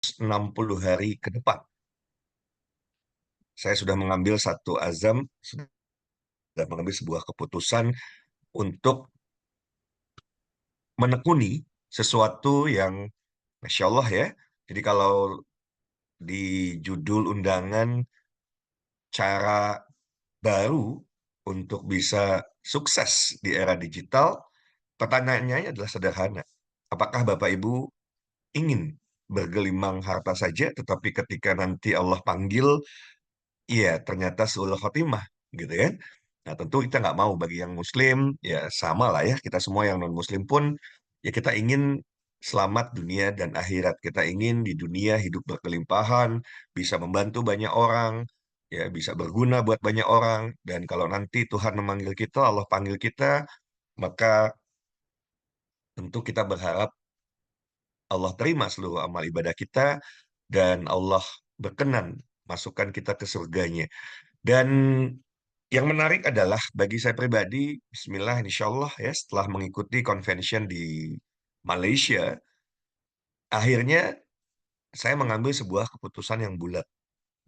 60 hari ke depan. Saya sudah mengambil satu azam, sudah mengambil sebuah keputusan untuk menekuni sesuatu yang Masya Allah ya. Jadi kalau di judul undangan cara baru untuk bisa sukses di era digital, pertanyaannya adalah sederhana. Apakah Bapak Ibu ingin bergelimang harta saja, tetapi ketika nanti Allah panggil, iya ternyata suul khotimah, gitu kan? Nah tentu kita nggak mau bagi yang Muslim, ya sama lah ya, kita semua yang non-Muslim pun, ya kita ingin selamat dunia dan akhirat. Kita ingin di dunia hidup berkelimpahan, bisa membantu banyak orang, ya bisa berguna buat banyak orang, dan kalau nanti Tuhan memanggil kita, Allah panggil kita, maka tentu kita berharap Allah terima seluruh amal ibadah kita dan Allah berkenan masukkan kita ke surganya. Dan yang menarik adalah bagi saya pribadi, Bismillah, insya Allah ya, setelah mengikuti convention di Malaysia, akhirnya saya mengambil sebuah keputusan yang bulat.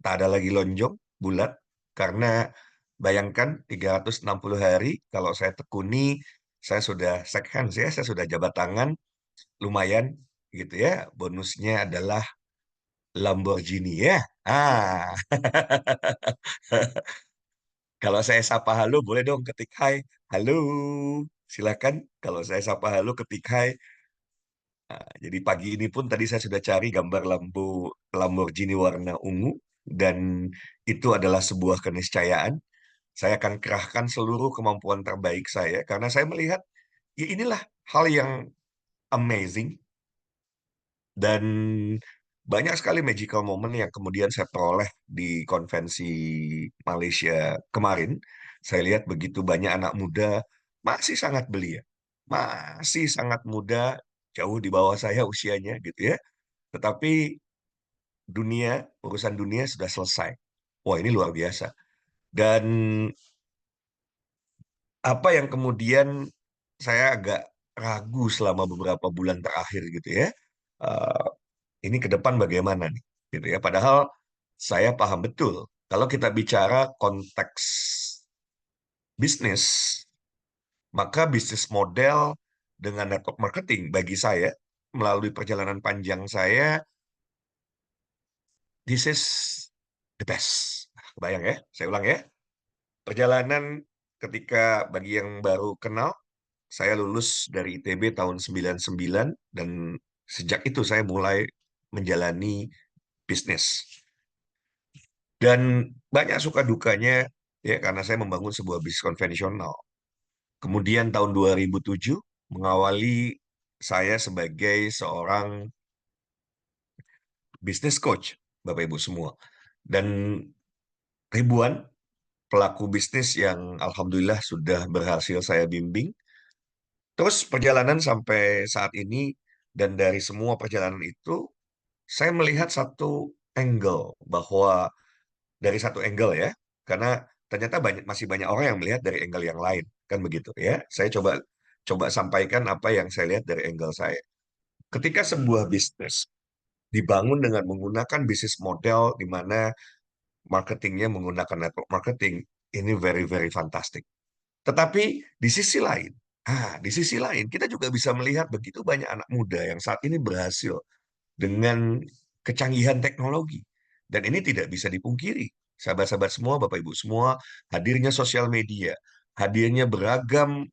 Tak ada lagi lonjong, bulat, karena bayangkan 360 hari, kalau saya tekuni, saya sudah shake hands ya, saya sudah jabat tangan, lumayan gitu ya. Bonusnya adalah Lamborghini ya. Ah, kalau saya sapa halo, boleh dong ketik hai. Halo, silakan. Kalau saya sapa halo, ketik hai. Nah, jadi pagi ini pun tadi saya sudah cari gambar Lamborghini warna ungu. Dan itu adalah sebuah keniscayaan. Saya akan kerahkan seluruh kemampuan terbaik saya. Karena saya melihat, ya inilah hal yang amazing. Dan banyak sekali magical moment yang kemudian saya peroleh di konvensi Malaysia kemarin. Saya lihat begitu banyak anak muda masih sangat belia, masih sangat muda, jauh di bawah saya usianya gitu ya. Tetapi urusan dunia sudah selesai. Wah, ini luar biasa. Dan apa yang kemudian saya agak ragu selama beberapa bulan terakhir gitu ya. eh, ini ke depan bagaimana nih gitu ya, padahal saya paham betul kalau kita bicara konteks bisnis, maka bisnis model dengan network marketing bagi saya melalui perjalanan panjang saya, this is the best. Bayang ya, saya ulang ya, perjalanan ketika bagi yang baru kenal, saya lulus dari ITB tahun 99 dan sejak itu saya mulai menjalani bisnis. Dan banyak suka dukanya ya karena saya membangun sebuah bisnis konvensional. Kemudian tahun 2007 mengawali saya sebagai seorang business coach, Bapak Ibu semua. Dan ribuan pelaku bisnis yang alhamdulillah sudah berhasil saya bimbing. Terus perjalanan sampai saat ini dan dari semua perjalanan itu saya melihat satu angle bahwa dari satu angle ya, karena ternyata masih banyak orang yang melihat dari angle yang lain, kan begitu ya. Saya coba coba sampaikan apa yang saya lihat dari angle saya. Ketika sebuah bisnis dibangun dengan menggunakan bisnis model di mana marketingnya menggunakan network marketing, ini very very fantastic. Tetapi di sisi lain kita juga bisa melihat begitu banyak anak muda yang saat ini berhasil dengan kecanggihan teknologi. Dan ini tidak bisa dipungkiri. Sahabat-sahabat semua, Bapak Ibu semua, hadirnya sosial media, hadirnya beragam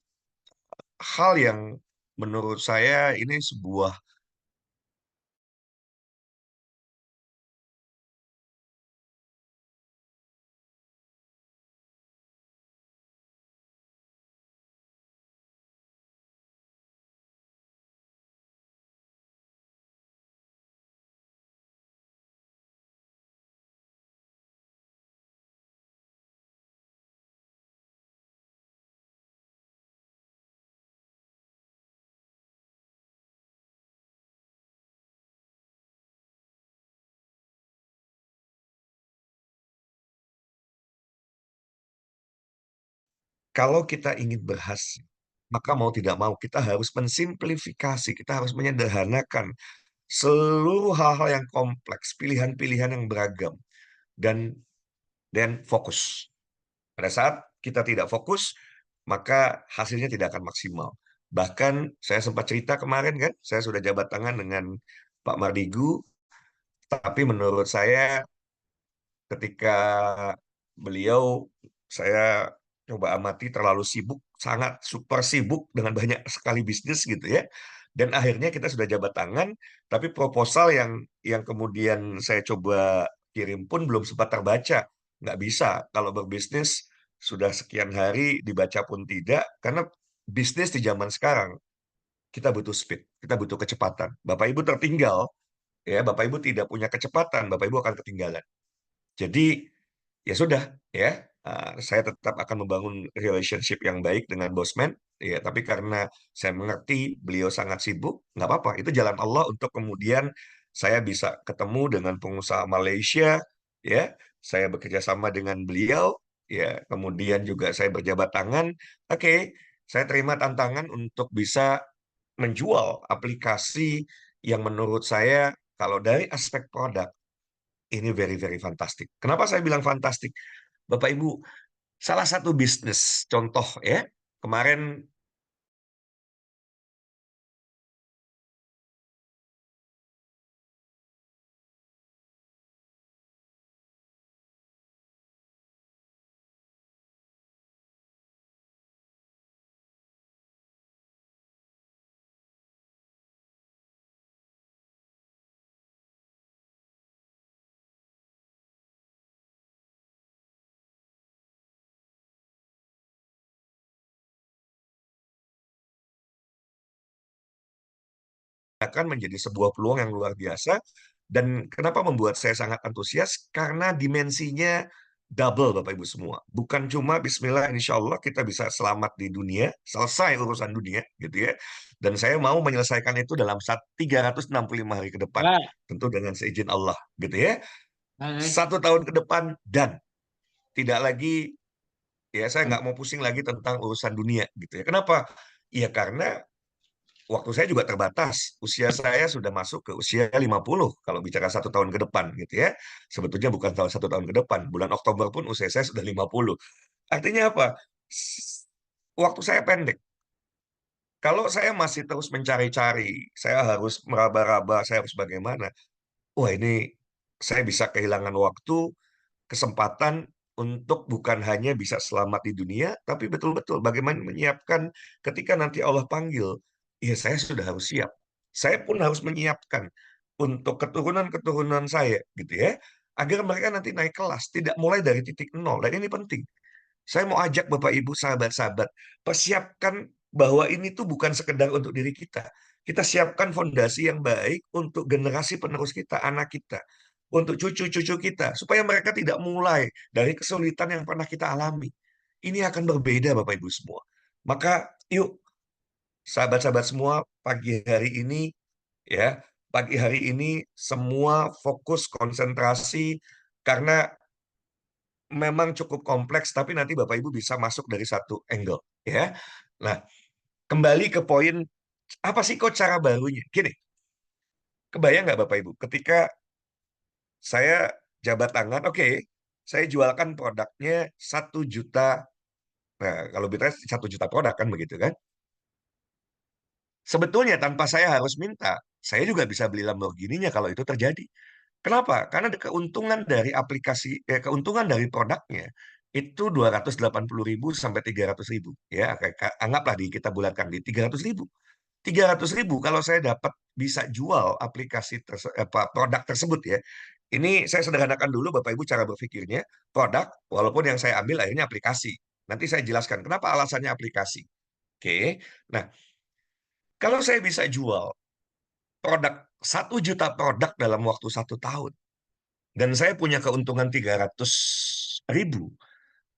hal yang menurut saya ini sebuah, kalau kita ingin berhasil, maka mau tidak mau kita harus mensimplifikasi, kita harus menyederhanakan seluruh hal-hal yang kompleks, pilihan-pilihan yang beragam, dan fokus. Pada saat kita tidak fokus, maka hasilnya tidak akan maksimal. Bahkan saya sempat cerita kemarin kan, saya sudah jabat tangan dengan Pak Mardigu, tapi menurut saya ketika beliau, saya coba amati, terlalu sibuk, sangat super sibuk dengan banyak sekali bisnis gitu ya. Dan akhirnya kita sudah jabat tangan, tapi proposal yang kemudian saya coba kirim pun belum sempat terbaca. Nggak bisa kalau berbisnis sudah sekian hari dibaca pun tidak, karena bisnis di zaman sekarang kita butuh speed, kita butuh kecepatan. Bapak Ibu tertinggal, ya Bapak Ibu tidak punya kecepatan, Bapak Ibu akan ketinggalan. Jadi ya sudah ya, saya tetap akan membangun relationship yang baik dengan bosman ya, tapi karena saya mengerti beliau sangat sibuk, nggak apa-apa, itu jalan Allah untuk kemudian saya bisa ketemu dengan pengusaha Malaysia ya, saya bekerja sama dengan beliau ya, kemudian juga saya berjabat tangan. Oke, saya terima tantangan untuk bisa menjual aplikasi yang menurut saya kalau dari aspek produk ini very very fantastic. Kenapa saya bilang fantastik? Bapak Ibu, salah satu bisnis contoh ya, kemarin akan menjadi sebuah peluang yang luar biasa. Dan kenapa membuat saya sangat antusias? Karena dimensinya double Bapak Ibu semua. Bukan cuma Bismillah, insya Allah kita bisa selamat di dunia, selesai urusan dunia gitu ya. Dan saya mau menyelesaikan itu dalam 365 hari ke depan. Ya, Tentu dengan seizin Allah gitu ya. baik. 1 tahun ke depan dan tidak lagi, ya saya Baik. nggak mau pusing lagi tentang urusan dunia gitu ya. Kenapa? Ya karena waktu saya juga terbatas. Usia saya sudah masuk ke usia 50 kalau bicara 1 tahun ke depan gitu ya. Sebetulnya bukan tahun 1 tahun ke depan. Bulan Oktober pun usia saya sudah 50. Artinya apa? Waktu saya pendek. Kalau saya masih terus mencari-cari, saya harus meraba-raba, saya harus bagaimana. Wah ini saya bisa kehilangan waktu, kesempatan untuk bukan hanya bisa selamat di dunia, tapi betul-betul bagaimana menyiapkan ketika nanti Allah panggil, ya saya sudah harus siap. Saya pun harus menyiapkan untuk keturunan-keturunan saya, gitu ya, agar mereka nanti naik kelas, tidak mulai dari titik nol. Dan ini penting. Saya mau ajak Bapak Ibu, sahabat-sahabat, persiapkan bahwa ini tuh bukan sekedar untuk diri kita. Kita siapkan fondasi yang baik untuk generasi penerus kita, anak kita, untuk cucu-cucu kita, supaya mereka tidak mulai dari kesulitan yang pernah kita alami. Ini akan berbeda, Bapak Ibu semua. Maka, yuk, sahabat-sahabat semua, pagi hari ini, ya, pagi hari ini semua fokus konsentrasi karena memang cukup kompleks, tapi nanti Bapak Ibu bisa masuk dari satu angle, ya. Nah, kembali ke poin, apa sih kok cara barunya? Gini, kebayang nggak Bapak Ibu, ketika saya jabat tangan, oke, saya jualkan produknya 1 juta, nah kalau kita 1 juta produk kan begitu kan? Sebetulnya tanpa saya harus minta, saya juga bisa beli Lamborghini-nya kalau itu terjadi. Kenapa? Karena ada keuntungan dari aplikasi, keuntungan dari produknya itu 280.000 sampai 300.000. Ya, anggaplah kita bulatkan di 300.000. 300.000 kalau saya dapat bisa jual produk tersebut ya. Ini saya sederhanakan dulu Bapak Ibu cara berpikirnya. Produk, walaupun yang saya ambil akhirnya aplikasi. Nanti saya jelaskan kenapa alasannya aplikasi. Oke. Nah, kalau saya bisa jual produk 1 juta produk dalam waktu 1 tahun, dan saya punya keuntungan 300.000,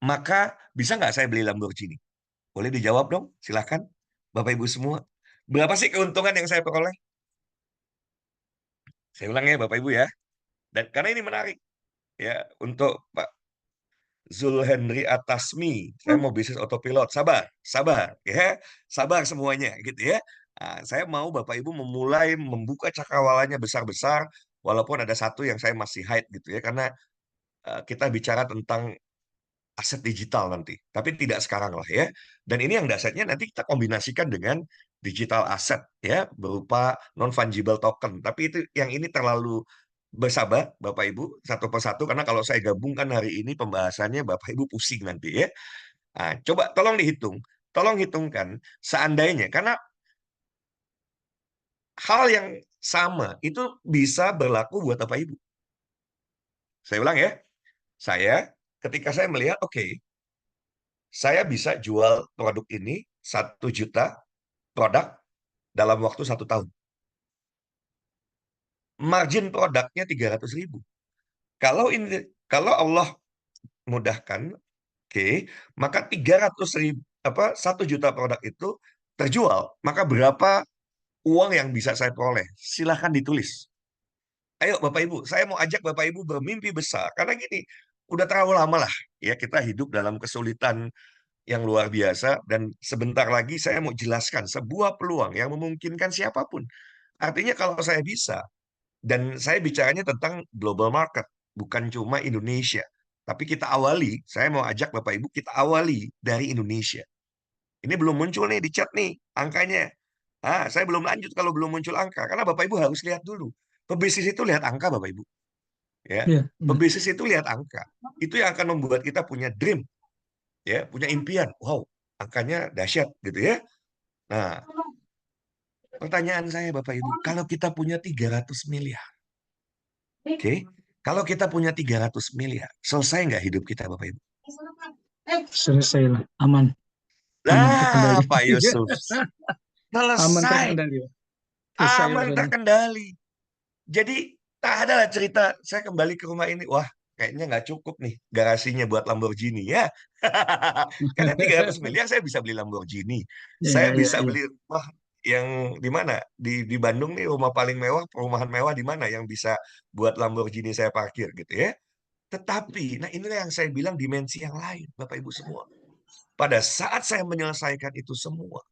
maka bisa nggak saya beli Lamborghini? Boleh dijawab dong, silahkan. Bapak Ibu semua. Berapa sih keuntungan yang saya peroleh? Saya ulang ya Bapak Ibu ya. Dan karena ini menarik ya untuk Pak Zulhendri Atasmi, saya mau bisnis autopilot, sabar, sabar ya, sabar semuanya gitu ya. Nah, saya mau Bapak Ibu memulai membuka cakrawalanya besar-besar, walaupun ada satu yang saya masih hide gitu ya, karena kita bicara tentang aset digital nanti, tapi tidak sekarang lah ya. Dan ini yang asetnya nanti kita kombinasikan dengan digital asset ya, berupa non fungible token. Tapi itu yang ini terlalu bersabar Bapak Ibu satu persatu, karena kalau saya gabungkan hari ini pembahasannya Bapak Ibu pusing nanti ya. Nah, coba tolong hitungkan seandainya, karena hal yang sama itu bisa berlaku buat Bapak Ibu. Saya ulang ya, saya ketika saya melihat, oke, saya bisa jual produk ini 1 juta produk dalam waktu 1 tahun. Margin produknya 300.000. Kalau Allah mudahkan, oke, maka 300.000 1 juta produk itu terjual, maka berapa uang yang bisa saya peroleh? Silahkan ditulis. Ayo Bapak Ibu, saya mau ajak Bapak Ibu bermimpi besar. Karena gini, udah terlalu lama lah ya kita hidup dalam kesulitan yang luar biasa, dan sebentar lagi saya mau jelaskan sebuah peluang yang memungkinkan siapapun. Artinya kalau saya bisa, dan saya bicaranya tentang global market, bukan cuma Indonesia. Tapi kita awali, saya mau ajak Bapak Ibu, kita awali dari Indonesia. Ini belum muncul nih di chat nih, angkanya. Saya belum lanjut kalau belum muncul angka. Karena Bapak Ibu harus lihat dulu. Pebisnis itu lihat angka, Bapak Ibu. Ya, Iya, benar. pebisnis itu lihat angka. Itu yang akan membuat kita punya dream, ya, punya impian. Wow, angkanya dahsyat gitu ya. Nah, pertanyaan saya Bapak Ibu, kalau kita punya 300 miliar, oke? Kalau kita punya 300 miliar, selesai nggak hidup kita Bapak Ibu? Selesai lah, aman, aman Nah, terkendali. Pak Yusuf, Aman selesai, terkendali. Selesai aman urusannya. terkendali. Jadi tak ada lah cerita saya kembali ke rumah ini, wah kayaknya nggak cukup nih garasinya buat Lamborghini ya. Karena 300 miliar saya bisa beli Lamborghini. Iya, Saya iya, bisa iya. beli rumah yang di mana? Di Bandung nih rumah paling mewah, perumahan mewah di mana yang bisa buat Lamborghini saya parkir gitu ya. Tetapi, nah inilah yang saya bilang dimensi yang lain, Bapak Ibu semua. Pada saat saya menyelesaikan itu semua,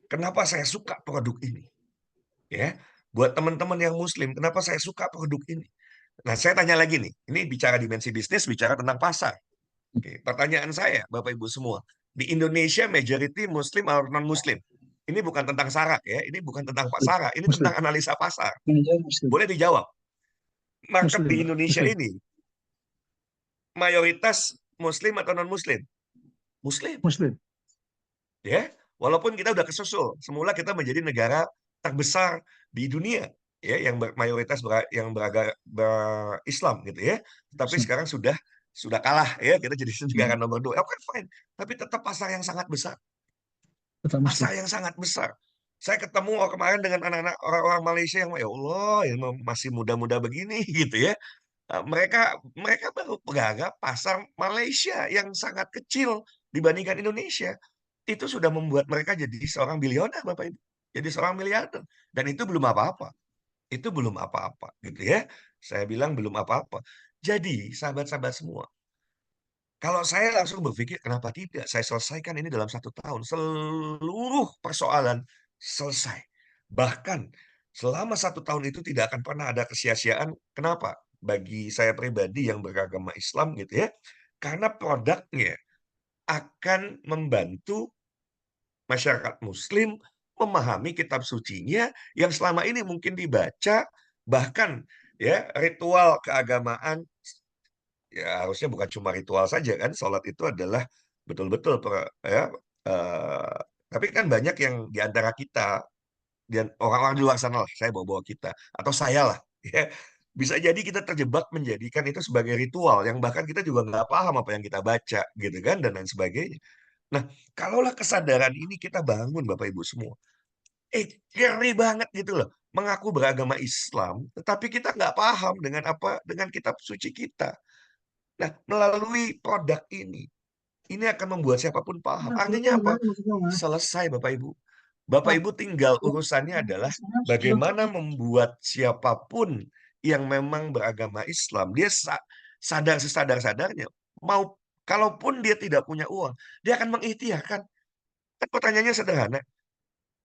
kenapa saya suka produk ini? Ya, buat teman-teman yang Muslim, kenapa saya suka produk ini? Nah, saya tanya lagi nih, ini bicara dimensi bisnis, bicara tentang pasar. Oke, pertanyaan saya, Bapak Ibu semua, di Indonesia majority Muslim atau non-Muslim? Ini bukan tentang syarat ya, ini bukan tentang Pak Sarah, ini Muslim. tentang analisa pasar. Manajer Muslim. Boleh dijawab, market di Muslim, Pak. Indonesia Muslim. ini mayoritas Muslim atau non-Muslim? Muslim, Muslim. ya. Walaupun kita udah kesusul, semula kita menjadi negara terbesar di dunia, ya, yang mayoritas yang berislam gitu ya. Tapi Muslim. sekarang sudah kalah ya, kita jadi negara Hmm. nomor 2. Oke, fine. Tapi tetap pasar yang sangat besar. Tetap Pasar Muslim. yang sangat besar. Saya ketemu kemarin dengan anak-anak orang-orang Malaysia yang ya Allah, yang masih muda-muda begini gitu ya. Mereka mereka baru berharap pasar Malaysia yang sangat kecil dibandingkan Indonesia. Itu sudah membuat mereka jadi seorang bilioner, Bapak Ibu. Jadi seorang miliarder. Dan itu belum apa-apa. Itu belum apa-apa gitu ya. Saya bilang belum apa-apa. Jadi, sahabat-sahabat semua, kalau saya langsung berpikir, kenapa tidak? Saya selesaikan ini dalam 1 tahun. Seluruh persoalan selesai. Bahkan selama 1 tahun itu tidak akan pernah ada kesia-siaan. Kenapa? Bagi saya pribadi yang beragama Islam gitu ya. Karena produknya akan membantu masyarakat Muslim memahami kitab sucinya yang selama ini mungkin dibaca, bahkan ya ritual keagamaan. Ya harusnya bukan cuma ritual saja kan, sholat itu adalah betul-betul ya, eh, tapi kan banyak yang di antara kita dan orang-orang di luar sana lah, saya bawa-bawa kita atau saya lah, ya bisa jadi kita terjebak menjadikan itu sebagai ritual yang bahkan kita juga nggak paham apa yang kita baca gitu kan, dan lain sebagainya. Nah, kalaulah kesadaran ini kita bangun Bapak Ibu semua, ngeri banget gitu loh, mengaku beragama Islam, tetapi kita nggak paham dengan apa, dengan kitab suci kita. Nah, melalui produk ini akan membuat siapapun paham. Artinya apa? Selesai Bapak Ibu. Bapak Ibu tinggal urusannya adalah bagaimana membuat siapapun yang memang beragama Islam, dia sadar sesadar-sadarnya, mau kalaupun dia tidak punya uang, dia akan mengikhtiarkan. Kan pertanyaannya sederhana.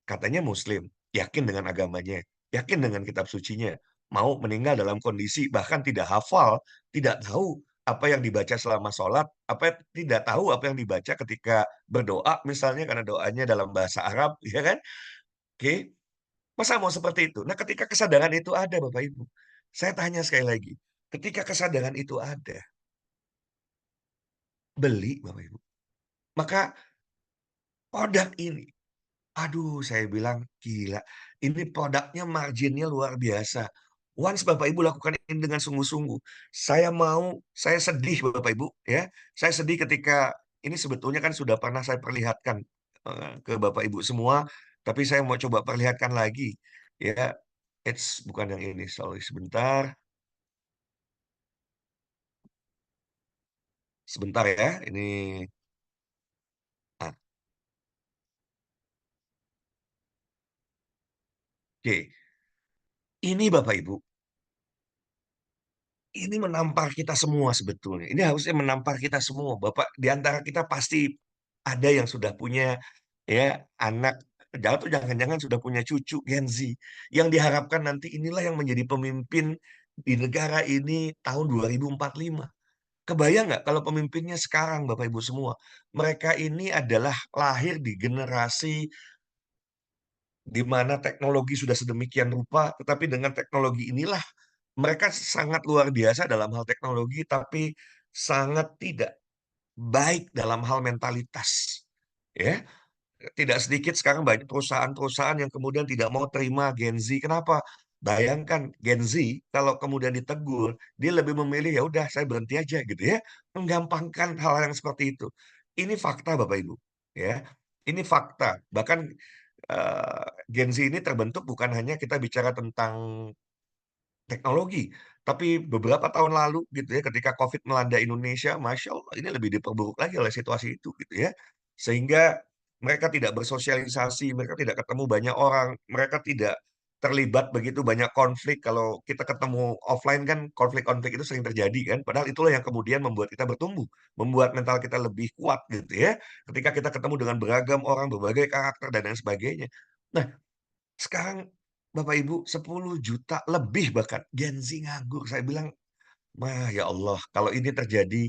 katanya Muslim, yakin dengan agamanya, yakin dengan kitab sucinya, mau meninggal dalam kondisi bahkan tidak hafal, tidak tahu apa yang dibaca selama sholat, tidak tahu apa yang dibaca ketika berdoa misalnya karena doanya dalam bahasa Arab, ya kan? Oke, masa mau seperti itu? Nah, ketika kesadaran itu ada, Bapak Ibu, saya tanya sekali lagi, ketika kesadaran itu ada, beli, Bapak Ibu. Maka produk ini, aduh, saya bilang gila, ini produknya marginnya luar biasa. Once Bapak Ibu lakukan ini dengan sungguh-sungguh, saya sedih Bapak Ibu, ya. Saya sedih ketika ini sebetulnya kan sudah pernah saya perlihatkan ke Bapak Ibu semua, tapi saya mau coba perlihatkan lagi, ya. Bukan yang ini, sorry sebentar. Sebentar ya, ini. Ah, oke. Ini Bapak Ibu, ini menampar kita semua sebetulnya. Ini harusnya menampar kita semua. Bapak, di antara kita pasti ada yang sudah punya ya anak, jangan-jangan sudah punya cucu Gen Z yang diharapkan nanti inilah yang menjadi pemimpin di negara ini tahun 2045. Kebayang nggak kalau pemimpinnya sekarang Bapak Ibu semua? Mereka ini adalah lahir di generasi di mana teknologi sudah sedemikian rupa, tetapi dengan teknologi inilah mereka sangat luar biasa dalam hal teknologi, tapi sangat tidak baik dalam hal mentalitas. Ya, tidak sedikit sekarang banyak perusahaan-perusahaan yang kemudian tidak mau terima Gen Z. Kenapa? Bayangkan Gen Z kalau kemudian ditegur, dia lebih memilih ya udah saya berhenti aja gitu ya. Menggampangkan hal yang seperti itu. Ini fakta Bapak Ibu, ya. Ini fakta. Bahkan Gen Z ini terbentuk bukan hanya kita bicara tentang teknologi. Tapi beberapa tahun lalu gitu ya, ketika COVID melanda Indonesia, Masya Allah ini lebih diperburuk lagi oleh situasi itu gitu ya. Sehingga mereka tidak bersosialisasi, mereka tidak ketemu banyak orang, mereka tidak terlibat begitu banyak konflik. Kalau kita ketemu offline kan konflik-konflik itu sering terjadi kan. Padahal itulah yang kemudian membuat kita bertumbuh, membuat mental kita lebih kuat gitu ya. Ketika kita ketemu dengan beragam orang, berbagai karakter dan lain sebagainya. Nah, sekarang Bapak Ibu 10 juta lebih bahkan Gen Z nganggur. Saya bilang, "Wah, ya Allah, kalau ini terjadi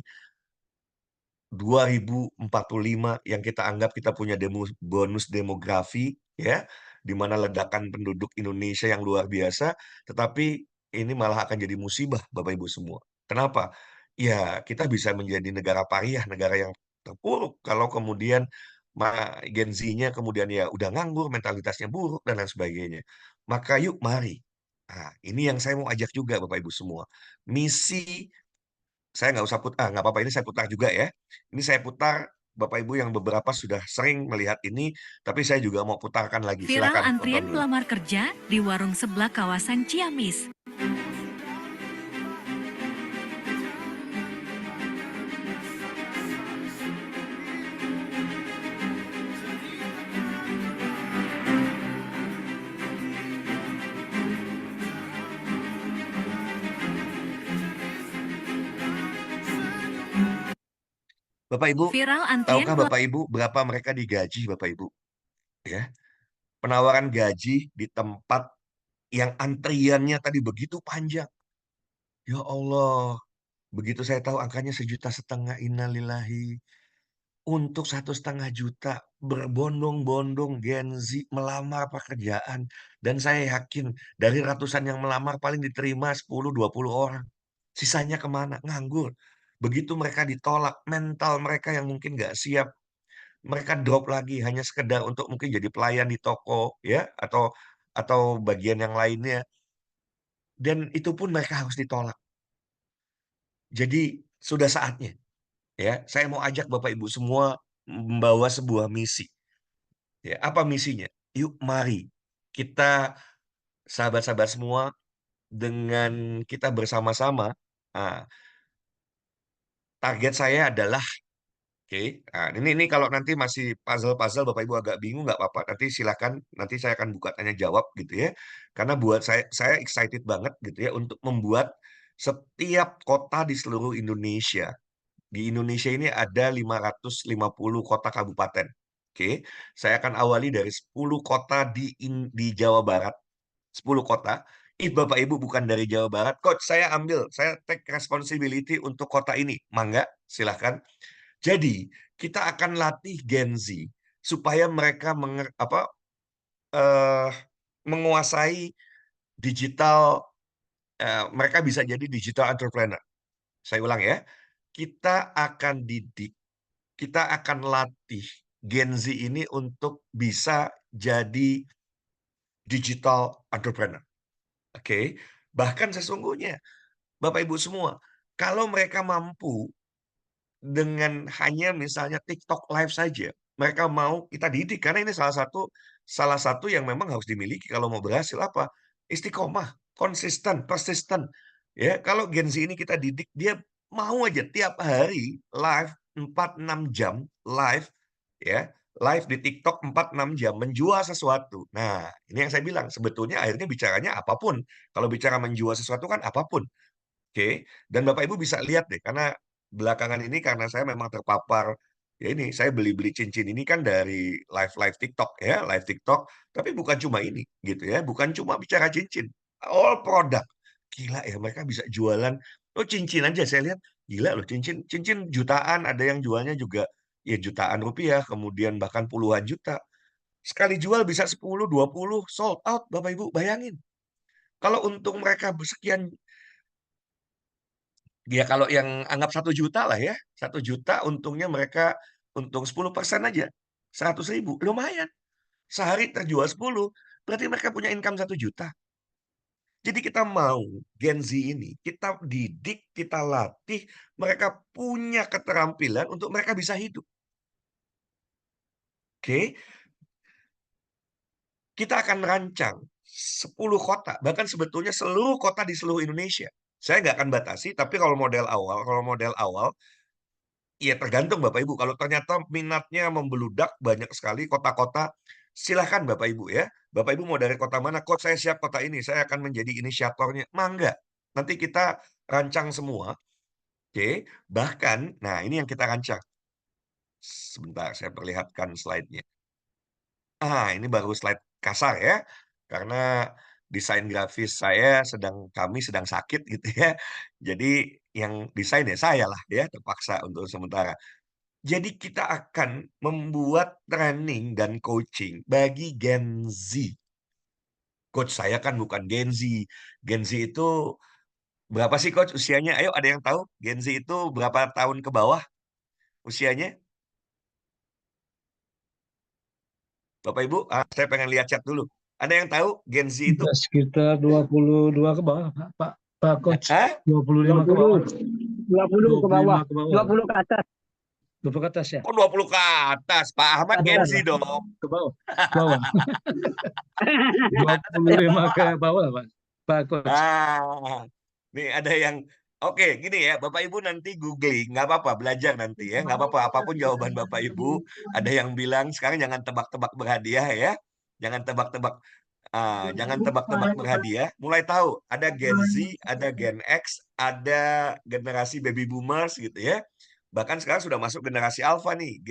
2045 yang kita anggap kita punya bonus demografi ya, di mana ledakan penduduk Indonesia yang luar biasa, tetapi ini malah akan jadi musibah Bapak Ibu semua. Kenapa? Ya, kita bisa menjadi negara pariah, negara yang terpuruk kalau kemudian Gen Z-nya kemudian ya udah nganggur, mentalitasnya buruk dan lain sebagainya. Maka yuk mari. Nah, ini yang saya mau ajak juga Bapak Ibu semua. Misi saya nggak usah nggak apa-apa ini saya putar juga ya. Ini saya putar Bapak Ibu yang beberapa sudah sering melihat ini, tapi saya juga mau putarkan lagi. Viral Silakan tonton antrian dulu. pelamar kerja di warung sebelah kawasan Ciamis. Bapak Ibu, Viral antrian tahukah Bapak Ibu berapa mereka digaji Bapak Ibu? Ya, penawaran gaji di tempat yang antriannya tadi begitu panjang. Ya Allah, begitu saya tahu angkanya 1,5 juta, innalillahi. Untuk 1,5 juta berbondong-bondong Gen Z melamar pekerjaan. Dan saya yakin dari ratusan yang melamar paling diterima 10-20 orang. Sisanya kemana? Nganggur. Begitu mereka ditolak, mental mereka yang mungkin nggak siap, mereka drop lagi hanya sekedar untuk mungkin jadi pelayan di toko, ya, atau bagian yang lainnya. Dan itu pun mereka harus ditolak. Jadi sudah saatnya, ya, saya mau ajak Bapak Ibu semua membawa sebuah misi. Ya, apa misinya? Yuk mari kita sahabat-sahabat semua dengan kita bersama-sama, ah, target saya adalah oke, ini kalau nanti masih puzzle-puzzle Bapak Ibu agak bingung nggak apa-apa, nanti silakan, nanti saya akan buka tanya jawab gitu ya. Karena buat saya excited banget gitu ya untuk membuat setiap kota di seluruh Indonesia. Di Indonesia ini ada 550 kota kabupaten. Oke, saya akan awali dari 10 kota di Jawa Barat. 10 kota. Bapak Ibu bukan dari Jawa Barat, Coach, saya take responsibility untuk kota ini. Mangga, silahkan. Jadi, kita akan latih Gen Z supaya mereka eh, menguasai digital, mereka bisa jadi digital entrepreneur. Saya ulang ya, kita akan didik, kita akan latih Gen Z ini untuk bisa jadi digital entrepreneur. Oke, bahkan sesungguhnya Bapak Ibu semua, kalau mereka mampu dengan hanya misalnya TikTok Live saja, mereka mau kita didik karena ini salah satu yang memang harus dimiliki kalau mau berhasil apa? Istiqomah, konsisten, persisten. Ya, kalau Gen Z ini kita didik, dia mau aja tiap hari live 4-6 jam live, ya, live di TikTok 4-6 jam menjual sesuatu. Nah, ini yang saya bilang, sebetulnya akhirnya bicaranya apapun. Kalau bicara menjual sesuatu kan apapun. Oke, dan Bapak Ibu bisa lihat deh, karena belakangan ini karena saya memang terpapar, ya ini saya beli-beli cincin ini kan dari live-live TikTok ya, live TikTok, tapi bukan cuma ini gitu ya, bukan cuma bicara cincin, all produk. Gila ya mereka bisa jualan, oh cincin aja saya lihat, gila loh cincin, cincin jutaan, ada yang jualnya juga ya jutaan rupiah, kemudian bahkan puluhan juta. Sekali jual bisa 10, 20 sold out, Bapak Ibu bayangin. Kalau untung mereka sekian. Ya kalau yang anggap 1 juta lah ya, 1 juta untungnya mereka untung 10% aja, 100.000, lumayan. Sehari terjual 10, berarti mereka punya income 1 juta. Jadi kita mau Gen Z ini, kita didik, kita latih, mereka punya keterampilan untuk mereka bisa hidup. Oke, kita akan merancang 10 kota, bahkan sebetulnya seluruh kota di seluruh Indonesia. Saya nggak akan batasi, tapi kalau model awal, ya tergantung Bapak Ibu. Kalau ternyata minatnya membeludak banyak sekali kota-kota, silahkan Bapak Ibu ya. Bapak Ibu mau dari kota mana? Kok saya siap kota ini, saya akan menjadi inisiatornya. Mangga. Nanti kita rancang semua. Oke. Bahkan, nah ini yang kita rancang. Sebentar, saya perlihatkan slide-nya. Ini baru slide kasar ya. Karena desain grafis kami sedang sakit gitu ya. Jadi yang desain ya saya lah ya, terpaksa untuk sementara. Jadi kita akan membuat training dan coaching bagi Gen Z. Coach saya kan bukan Gen Z. Gen Z itu berapa sih Coach usianya? Ayo ada yang tahu? Gen Z itu berapa tahun ke bawah usianya? Bapak Ibu, saya pengen lihat chat dulu. Ada yang tahu Gen Z itu? Sekitar 22 ke bawah, Pak Coach. Hah? 25 ke bawah. 20 ke bawah. 25 ke bawah. 20 ke atas. 20 ke atas ya? Kok 20 ke atas? Pak Ahmad Gen Z dong. Ke bawah. Ke bawah. 25 ke bawah, Pak Coach. Nih ada yang oke gini ya, Bapak Ibu nanti googling, nggak apa-apa, belajar nanti ya, nggak apa-apa, apapun jawaban Bapak Ibu. Ada yang bilang sekarang jangan tebak-tebak berhadiah ya, jangan tebak-tebak, jangan tebak-tebak berhadiah. Mulai tahu ada Gen Z, ada Gen X, ada generasi baby boomers gitu ya. Bahkan sekarang sudah masuk generasi alpha nih,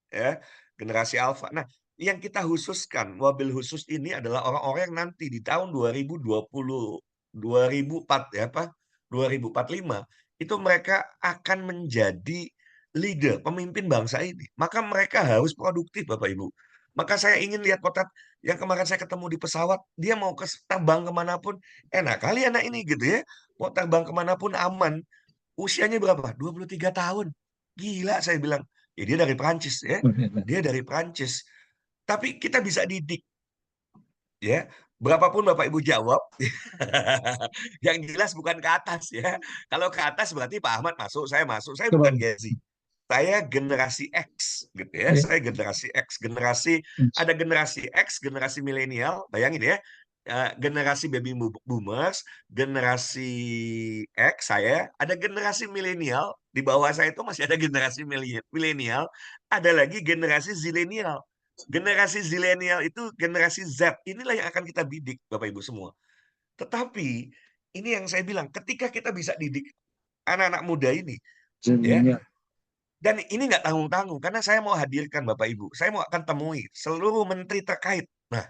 ya, generasi alpha. Nah, yang kita khususkan, mobil khusus ini adalah orang-orang yang nanti di tahun 2020, 2004 ya apa 2045 itu mereka akan menjadi leader, pemimpin bangsa ini. Maka mereka harus produktif Bapak Ibu. Maka saya ingin lihat kota yang kemarin saya ketemu di pesawat, dia mau terbang kemanapun, enak kali anak ini gitu ya. Mau terbang kemanapun aman. Usianya berapa? 23 tahun. Gila saya bilang. Ya dia dari Prancis ya. Dia dari Prancis. Tapi kita bisa didik ya. Berapapun Bapak Ibu jawab, yang jelas bukan ke atas ya. Kalau ke atas berarti Pak Ahmad masuk, saya masuk. Saya bukan Gen Z. Saya generasi X gitu ya. Saya generasi X, ada generasi X, generasi milenial, bayangin ya. Generasi baby boomers, generasi X saya, ada generasi milenial, di bawah saya itu masih ada generasi milenial, ada lagi generasi zilenial. Generasi zilenial itu generasi Z. Inilah yang akan kita bidik Bapak Ibu semua. Tetapi ini yang saya bilang, ketika kita bisa didik anak-anak muda ini, ya, Dan ini nggak tanggung-tanggung, karena saya mau hadirkan Bapak Ibu, saya mau akan temui seluruh menteri terkait. Nah,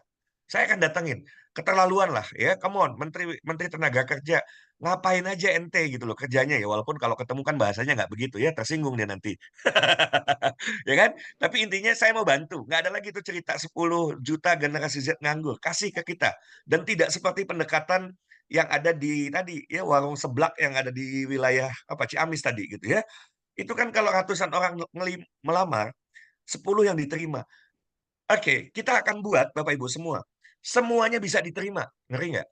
saya akan datengin. Keterlaluan lah ya, come on, Menteri Menteri Tenaga Kerja, ngapain aja ente gitu loh kerjanya ya, walaupun kalau ketemu kan bahasanya nggak begitu ya, tersinggung dia nanti. Ya kan? Tapi intinya saya mau bantu, nggak ada lagi tuh cerita 10 juta generasi Z nganggur, kasih ke kita. Dan tidak seperti pendekatan yang ada di tadi ya, warung seblak yang ada di wilayah apa Ciamis tadi gitu ya. Itu kan kalau ratusan orang melamar, 10 yang diterima. Oke, kita akan buat Bapak Ibu semua, semuanya bisa diterima. Ngeri nggak?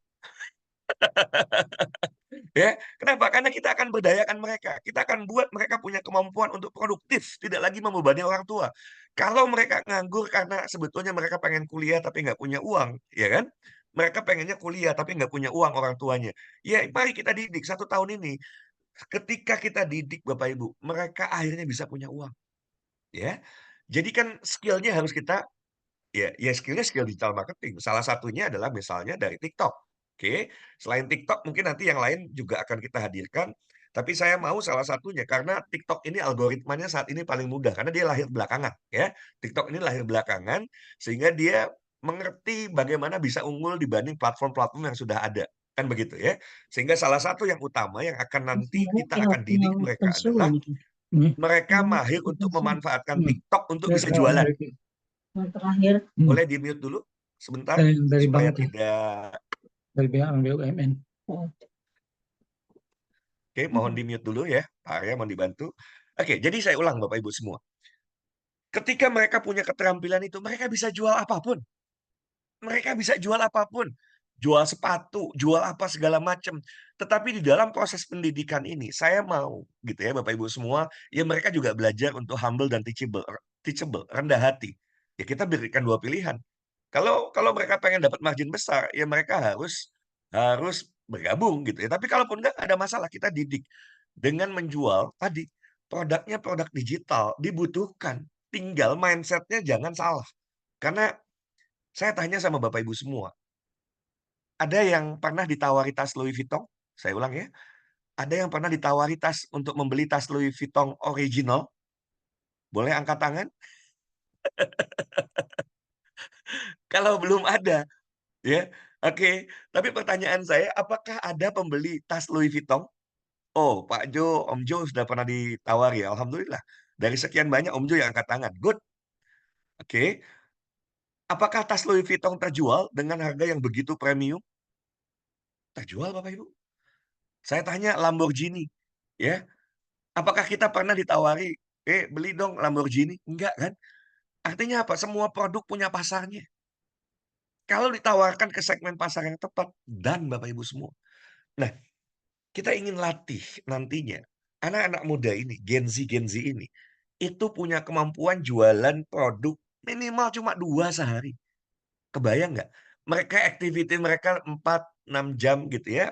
Ya, kenapa? Karena kita akan berdayakan mereka. Kita akan buat mereka punya kemampuan untuk produktif, tidak lagi membebani orang tua. Kalau mereka nganggur karena sebetulnya mereka pengen kuliah tapi nggak punya uang, ya kan? Mereka pengennya kuliah tapi nggak punya uang orang tuanya. Ya, mari kita didik 1 tahun ini. Ketika kita didik Bapak Ibu, mereka akhirnya bisa punya uang. Ya, jadi kan skill-nya harus kita ya skill-nya skill digital marketing. Salah satunya adalah misalnya dari TikTok. Oke, selain TikTok mungkin nanti yang lain juga akan kita hadirkan. Tapi saya mau salah satunya karena TikTok ini algoritmanya saat ini paling mudah karena dia lahir belakangan ya. TikTok ini lahir belakangan sehingga dia mengerti bagaimana bisa unggul dibanding platform-platform yang sudah ada. Kan begitu ya. Sehingga salah satu yang utama yang akan nanti kita akan didik mereka adalah mereka mahir untuk memanfaatkan TikTok untuk bisa jualan. Yang terakhir Boleh di-mute dulu sebentar dari supaya banget ya, tidak. dari BUMN. Oke, mohon di-mute dulu ya, Pak Arya mohon dibantu. Oke, jadi saya ulang Bapak Ibu semua. Ketika mereka punya keterampilan itu, mereka bisa jual apapun. Mereka bisa jual apapun. Jual sepatu, jual apa segala macam. Tetapi di dalam proses pendidikan ini, saya mau gitu ya Bapak Ibu semua, ya mereka juga belajar untuk humble dan teachable, teachable, rendah hati. Ya kita berikan 2 pilihan. Kalau kalau mereka pengen dapat margin besar, ya mereka harus harus bergabung gitu ya. Tapi kalaupun enggak ada masalah, kita didik dengan menjual tadi produknya produk digital dibutuhkan. Tinggal mindsetnya jangan salah. Karena saya tanya sama Bapak Ibu semua, ada yang pernah ditawari tas Louis Vuitton? Saya ulang ya, ada yang pernah ditawari tas untuk membeli tas Louis Vuitton original? Boleh angkat tangan? Kalau belum ada, ya. Oke, tapi pertanyaan saya, apakah ada pembeli tas Louis Vuitton? Oh, Pak Jo, Om Jo sudah pernah ditawari ya, alhamdulillah. Dari sekian banyak Om Jo yang angkat tangan, good. Oke, apakah tas Louis Vuitton terjual dengan harga yang begitu premium? Terjual Bapak Ibu. Saya tanya Lamborghini, ya. Apakah kita pernah ditawari, beli dong Lamborghini? Enggak kan? Artinya apa? Semua produk punya pasarnya. Kalau ditawarkan ke segmen pasar yang tepat, dan Bapak Ibu semua. Nah, kita ingin latih nantinya anak-anak muda ini, Gen Z ini, itu punya kemampuan jualan produk minimal cuma 2 sehari. Kebayang nggak? Mereka activity mereka 4-6 jam gitu ya,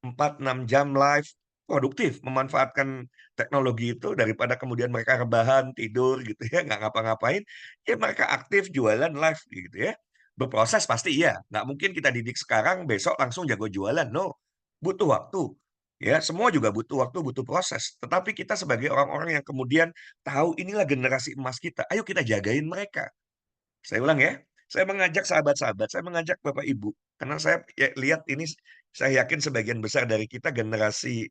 4-6 jam live, produktif, memanfaatkan teknologi itu daripada kemudian mereka rebahan, tidur gitu ya, nggak ngapa-ngapain, ya mereka aktif jualan live gitu ya. Berproses pasti iya, nggak mungkin kita didik sekarang, besok langsung jago jualan, no. Butuh waktu, ya semua juga butuh waktu, butuh proses. Tetapi kita sebagai orang-orang yang kemudian tahu inilah generasi emas kita, ayo kita jagain mereka. Saya ulang ya, saya mengajak sahabat-sahabat, saya mengajak Bapak Ibu, karena saya lihat ini, saya yakin sebagian besar dari kita generasi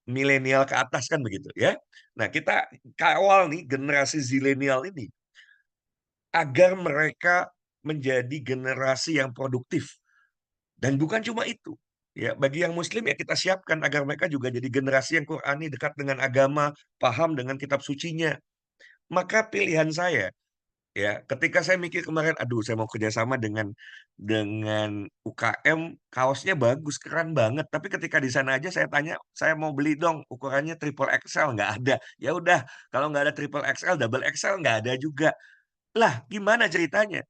milenial ke atas kan begitu ya. Nah kita kawal nih generasi zilenial ini, agar mereka menjadi generasi yang produktif. Dan bukan cuma itu, ya bagi yang muslim ya kita siapkan agar mereka juga jadi generasi yang Qurani, dekat dengan agama, paham dengan kitab sucinya. Maka pilihan saya, ya, ketika saya mikir kemarin, aduh saya mau kerjasama dengan UKM, kaosnya bagus, keren banget. Tapi ketika di sana aja saya tanya, saya mau beli dong ukurannya triple XL, nggak ada. Ya udah, kalau nggak ada triple XL, double XL nggak ada juga. Lah, gimana ceritanya?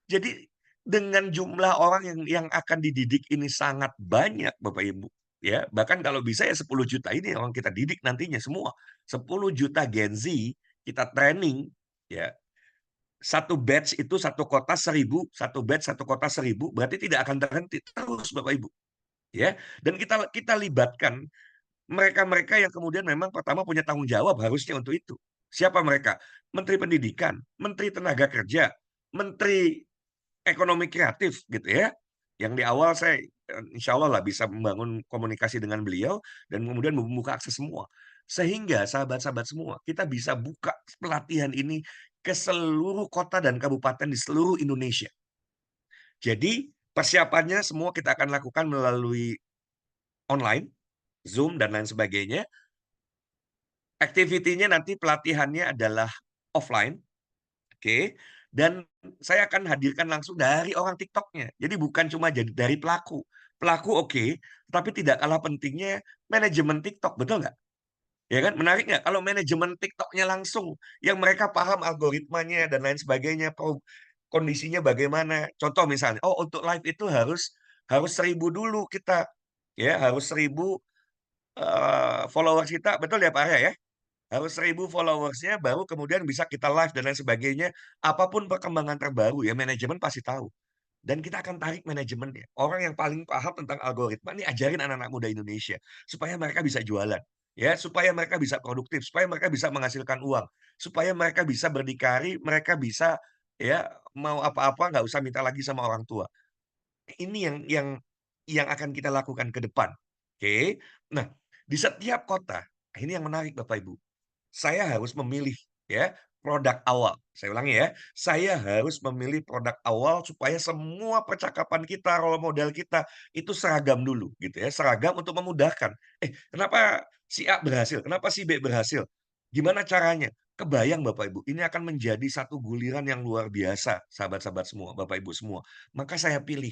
Jadi dengan jumlah orang yang akan dididik ini sangat banyak, Bapak Ibu. Ya, bahkan kalau bisa ya 10 juta ini orang kita didik nantinya semua. 10 juta Gen Z kita training, ya 1 batch itu 1 kota 1.000, 1 batch 1 kota 1.000, berarti tidak akan terhenti terus Bapak Ibu. Ya, dan kita libatkan mereka-mereka yang kemudian memang pertama punya tanggung jawab harusnya untuk itu. Siapa mereka? Menteri Pendidikan, Menteri Tenaga Kerja, Menteri Ekonomi Kreatif gitu ya. Yang di awal saya insya Allah lah bisa membangun komunikasi dengan beliau dan kemudian membuka akses semua. Sehingga sahabat-sahabat semua, kita bisa buka pelatihan ini ke seluruh kota dan kabupaten di seluruh Indonesia. Jadi persiapannya semua kita akan lakukan melalui online, Zoom dan lain sebagainya. Activity-nya nanti pelatihannya adalah offline, oke. Dan saya akan hadirkan langsung dari orang TikTok-nya. Jadi bukan cuma jadi dari pelaku. Pelaku oke, tapi tidak kalah pentingnya manajemen TikTok, betul nggak? Ya kan, menarik nggak kalau manajemen TikTok-nya langsung, yang mereka paham algoritmanya dan lain sebagainya, kondisinya bagaimana. Contoh misalnya, oh untuk live itu harus 1.000 dulu kita, ya harus 1.000 followers kita, betul ya Pak Arya ya? Harus 1.000 followersnya baru kemudian bisa kita live dan lain sebagainya. Apapun perkembangan terbaru ya manajemen pasti tahu. Dan kita akan tarik manajemennya. Orang yang paling paham tentang algoritma ini ajarin anak-anak muda Indonesia supaya mereka bisa jualan, ya, supaya mereka bisa produktif, supaya mereka bisa menghasilkan uang, supaya mereka bisa berdikari, mereka bisa ya mau apa-apa nggak usah minta lagi sama orang tua. Ini yang akan kita lakukan ke depan. Oke. Nah, di setiap kota, ini yang menarik Bapak Ibu. Saya harus memilih ya produk awal. Saya ulangi ya, saya harus memilih produk awal supaya semua percakapan kita, role model kita itu seragam dulu gitu ya, seragam untuk memudahkan. Kenapa si A berhasil? Kenapa si B berhasil? Gimana caranya? Kebayang Bapak Ibu, ini akan menjadi satu guliran yang luar biasa, sahabat-sahabat semua, Bapak Ibu semua. Maka saya pilih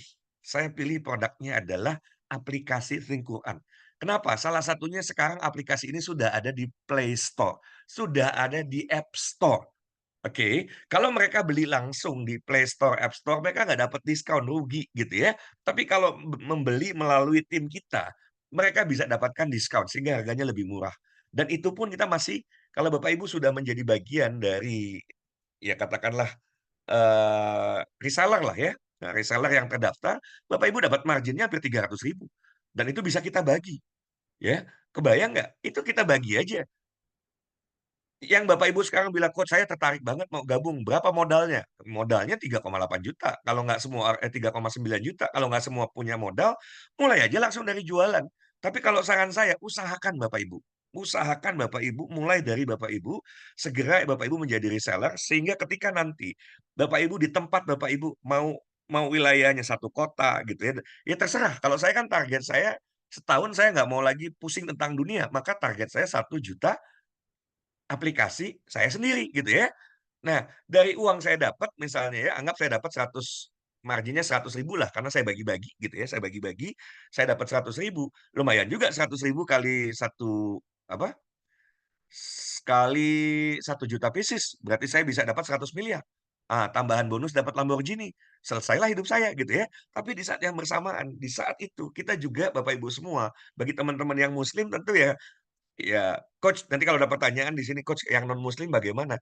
produknya adalah aplikasi Think Quran. Kenapa? Salah satunya sekarang aplikasi ini sudah ada di Play Store, sudah ada di App Store. Oke, kalau mereka beli langsung di Play Store, App Store, mereka nggak dapat diskon, rugi gitu ya. Tapi kalau membeli melalui tim kita, mereka bisa dapatkan diskon sehingga harganya lebih murah. Dan itu pun kita masih, kalau Bapak Ibu sudah menjadi bagian dari, ya katakanlah reseller lah ya. Nah, reseller yang terdaftar, Bapak Ibu dapat marginnya hampir 300.000 dan itu bisa kita bagi, ya. Kebayang nggak? Itu kita bagi aja. Yang Bapak Ibu sekarang bilang, "Coach saya tertarik banget mau gabung, berapa modalnya?" Modalnya 3,8 juta, kalau nggak semua 3,9 juta, kalau nggak semua punya modal, mulai aja langsung dari jualan. Tapi kalau saran saya, usahakan Bapak Ibu. Usahakan Bapak Ibu, mulai dari Bapak Ibu, segera Bapak Ibu menjadi reseller, sehingga ketika nanti Bapak Ibu di tempat Bapak Ibu mau mau wilayahnya satu kota gitu ya, ya terserah. Kalau saya kan target saya, setahun saya nggak mau lagi pusing tentang dunia, maka target saya 1 juta aplikasi saya sendiri gitu ya. Nah, dari uang saya dapat misalnya ya, anggap saya dapat 100, marginnya 100.000 lah karena saya bagi-bagi gitu ya, saya bagi-bagi, saya dapat 100.000, lumayan juga 100.000 kali satu apa, kali 1 juta pieces, berarti saya bisa dapat 100 miliar. Ah, tambahan bonus dapat Lamborghini, selesailah hidup saya gitu ya. Tapi di saat yang bersamaan, di saat itu kita juga Bapak Ibu semua, bagi teman-teman yang muslim tentu ya. Ya, Coach, nanti kalau ada pertanyaan di sini, Coach, yang non-muslim bagaimana?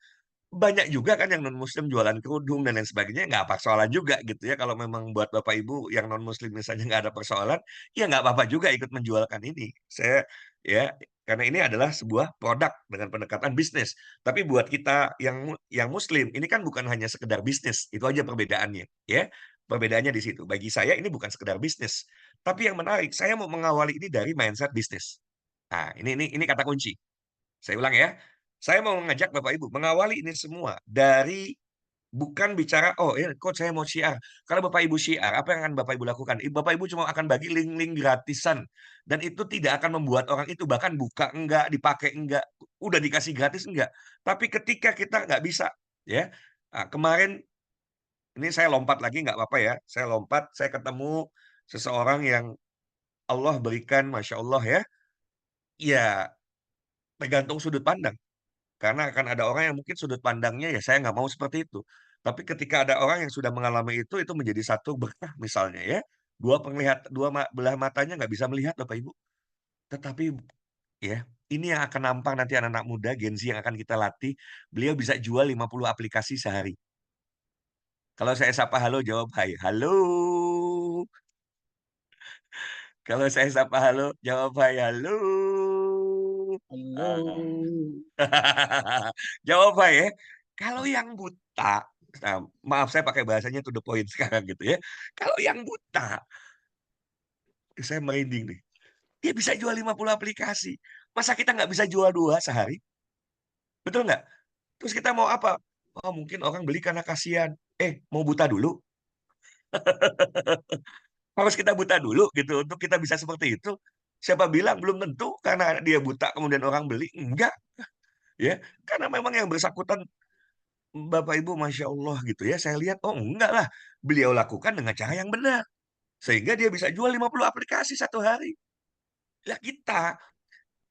Banyak juga kan yang non-muslim jualan kerudung dan lain sebagainya, nggak persoalan juga gitu ya. Kalau memang buat Bapak Ibu yang non-muslim misalnya nggak ada persoalan, ya nggak apa-apa juga ikut menjualkan ini. Saya ya, karena ini adalah sebuah produk dengan pendekatan bisnis. Tapi buat kita yang muslim, ini kan bukan hanya sekedar bisnis, itu aja perbedaannya, ya. Perbedaannya di situ. Bagi saya ini bukan sekedar bisnis. Tapi yang menarik, saya mau mengawali ini dari mindset bisnis. Nah, ini kata kunci. Saya ulang ya. Saya mau mengajak Bapak Ibu mengawali ini semua dari bukan bicara, "Oh, ya coach saya mau syiar." Kalau Bapak Ibu syiar, apa yang akan Bapak Ibu lakukan? Bapak Ibu cuma akan bagi link-link gratisan dan itu tidak akan membuat orang itu bahkan buka enggak, dipakai enggak, udah dikasih gratis enggak. Tapi ketika kita nggak bisa, ya. Kemarin ini saya lompat lagi nggak apa-apa ya. Saya lompat, saya ketemu seseorang yang Allah berikan, masya Allah ya. Ya, tergantung sudut pandang. Karena akan ada orang yang mungkin sudut pandangnya ya saya nggak mau seperti itu. Tapi ketika ada orang yang sudah mengalami itu menjadi satu berkah misalnya ya. Dua belah matanya nggak bisa melihat Bapak Ibu. Tetapi ya, ini yang akan nampang nanti anak-anak muda Gen Z yang akan kita latih. Beliau bisa jual 50 aplikasi sehari. Kalau saya sapa halo jawab hai. Halo. Kalau saya sapa halo jawab hai. Halo. Jawab Pak ya. Kalau yang buta, nah, maaf saya pakai bahasanya to the point sekarang gitu ya. Kalau yang buta, saya merinding nih. Dia bisa jual 50 aplikasi. Masa kita nggak bisa jual 2 sehari? Betul nggak? Terus kita mau apa? Oh, mungkin orang beli karena kasihan. Mau buta dulu? Harus kita buta dulu gitu untuk kita bisa seperti itu? Siapa bilang belum tentu karena dia buta kemudian orang beli? Enggak, ya. Karena memang yang bersangkutan Bapak Ibu Masya Allah gitu ya, saya lihat, oh enggak lah, beliau lakukan dengan cara yang benar. Sehingga dia bisa jual 50 aplikasi satu hari. Lah kita,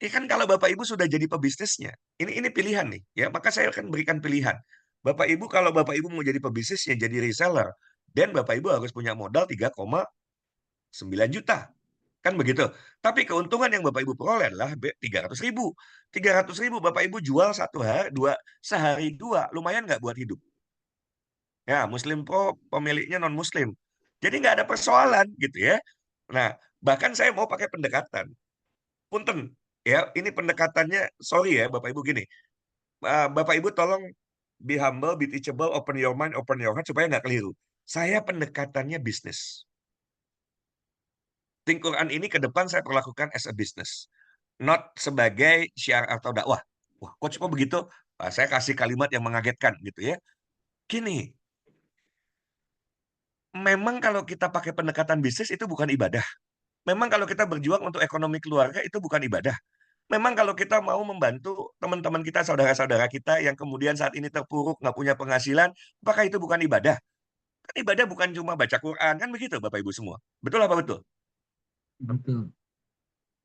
ya kan kalau Bapak Ibu sudah jadi pebisnisnya, ini pilihan nih, ya maka saya akan berikan pilihan. Bapak Ibu kalau Bapak Ibu mau jadi pebisnisnya, jadi reseller, dan Bapak Ibu harus punya modal 3,9 juta. Kan begitu. Tapi keuntungan yang Bapak Ibu peroleh adalah 300.000. 300.000 Bapak Ibu jual satu hari, sehari dua, lumayan nggak buat hidup? Ya, Muslim Pro pemiliknya non-Muslim. Jadi nggak ada persoalan gitu ya. Nah, bahkan saya mau pakai pendekatan. Punten, ya ini pendekatannya, sorry ya Bapak Ibu gini. Bapak Ibu tolong be humble, be teachable, open your mind, open your heart, supaya nggak keliru. Saya pendekatannya bisnis. Think Quran ini ke depan saya perlakukan as a business. Not sebagai syiar atau dakwah. Wah, coach kok begitu? Saya kasih kalimat yang mengagetkan gitu ya. Gini, memang kalau kita pakai pendekatan bisnis itu bukan ibadah. Memang kalau kita berjuang untuk ekonomi keluarga itu bukan ibadah. Memang kalau kita mau membantu teman-teman kita, saudara-saudara kita yang kemudian saat ini terpuruk, nggak punya penghasilan, apakah itu bukan ibadah? Kan ibadah bukan cuma baca Quran, kan begitu Bapak Ibu semua. Betul apa betul? Betul.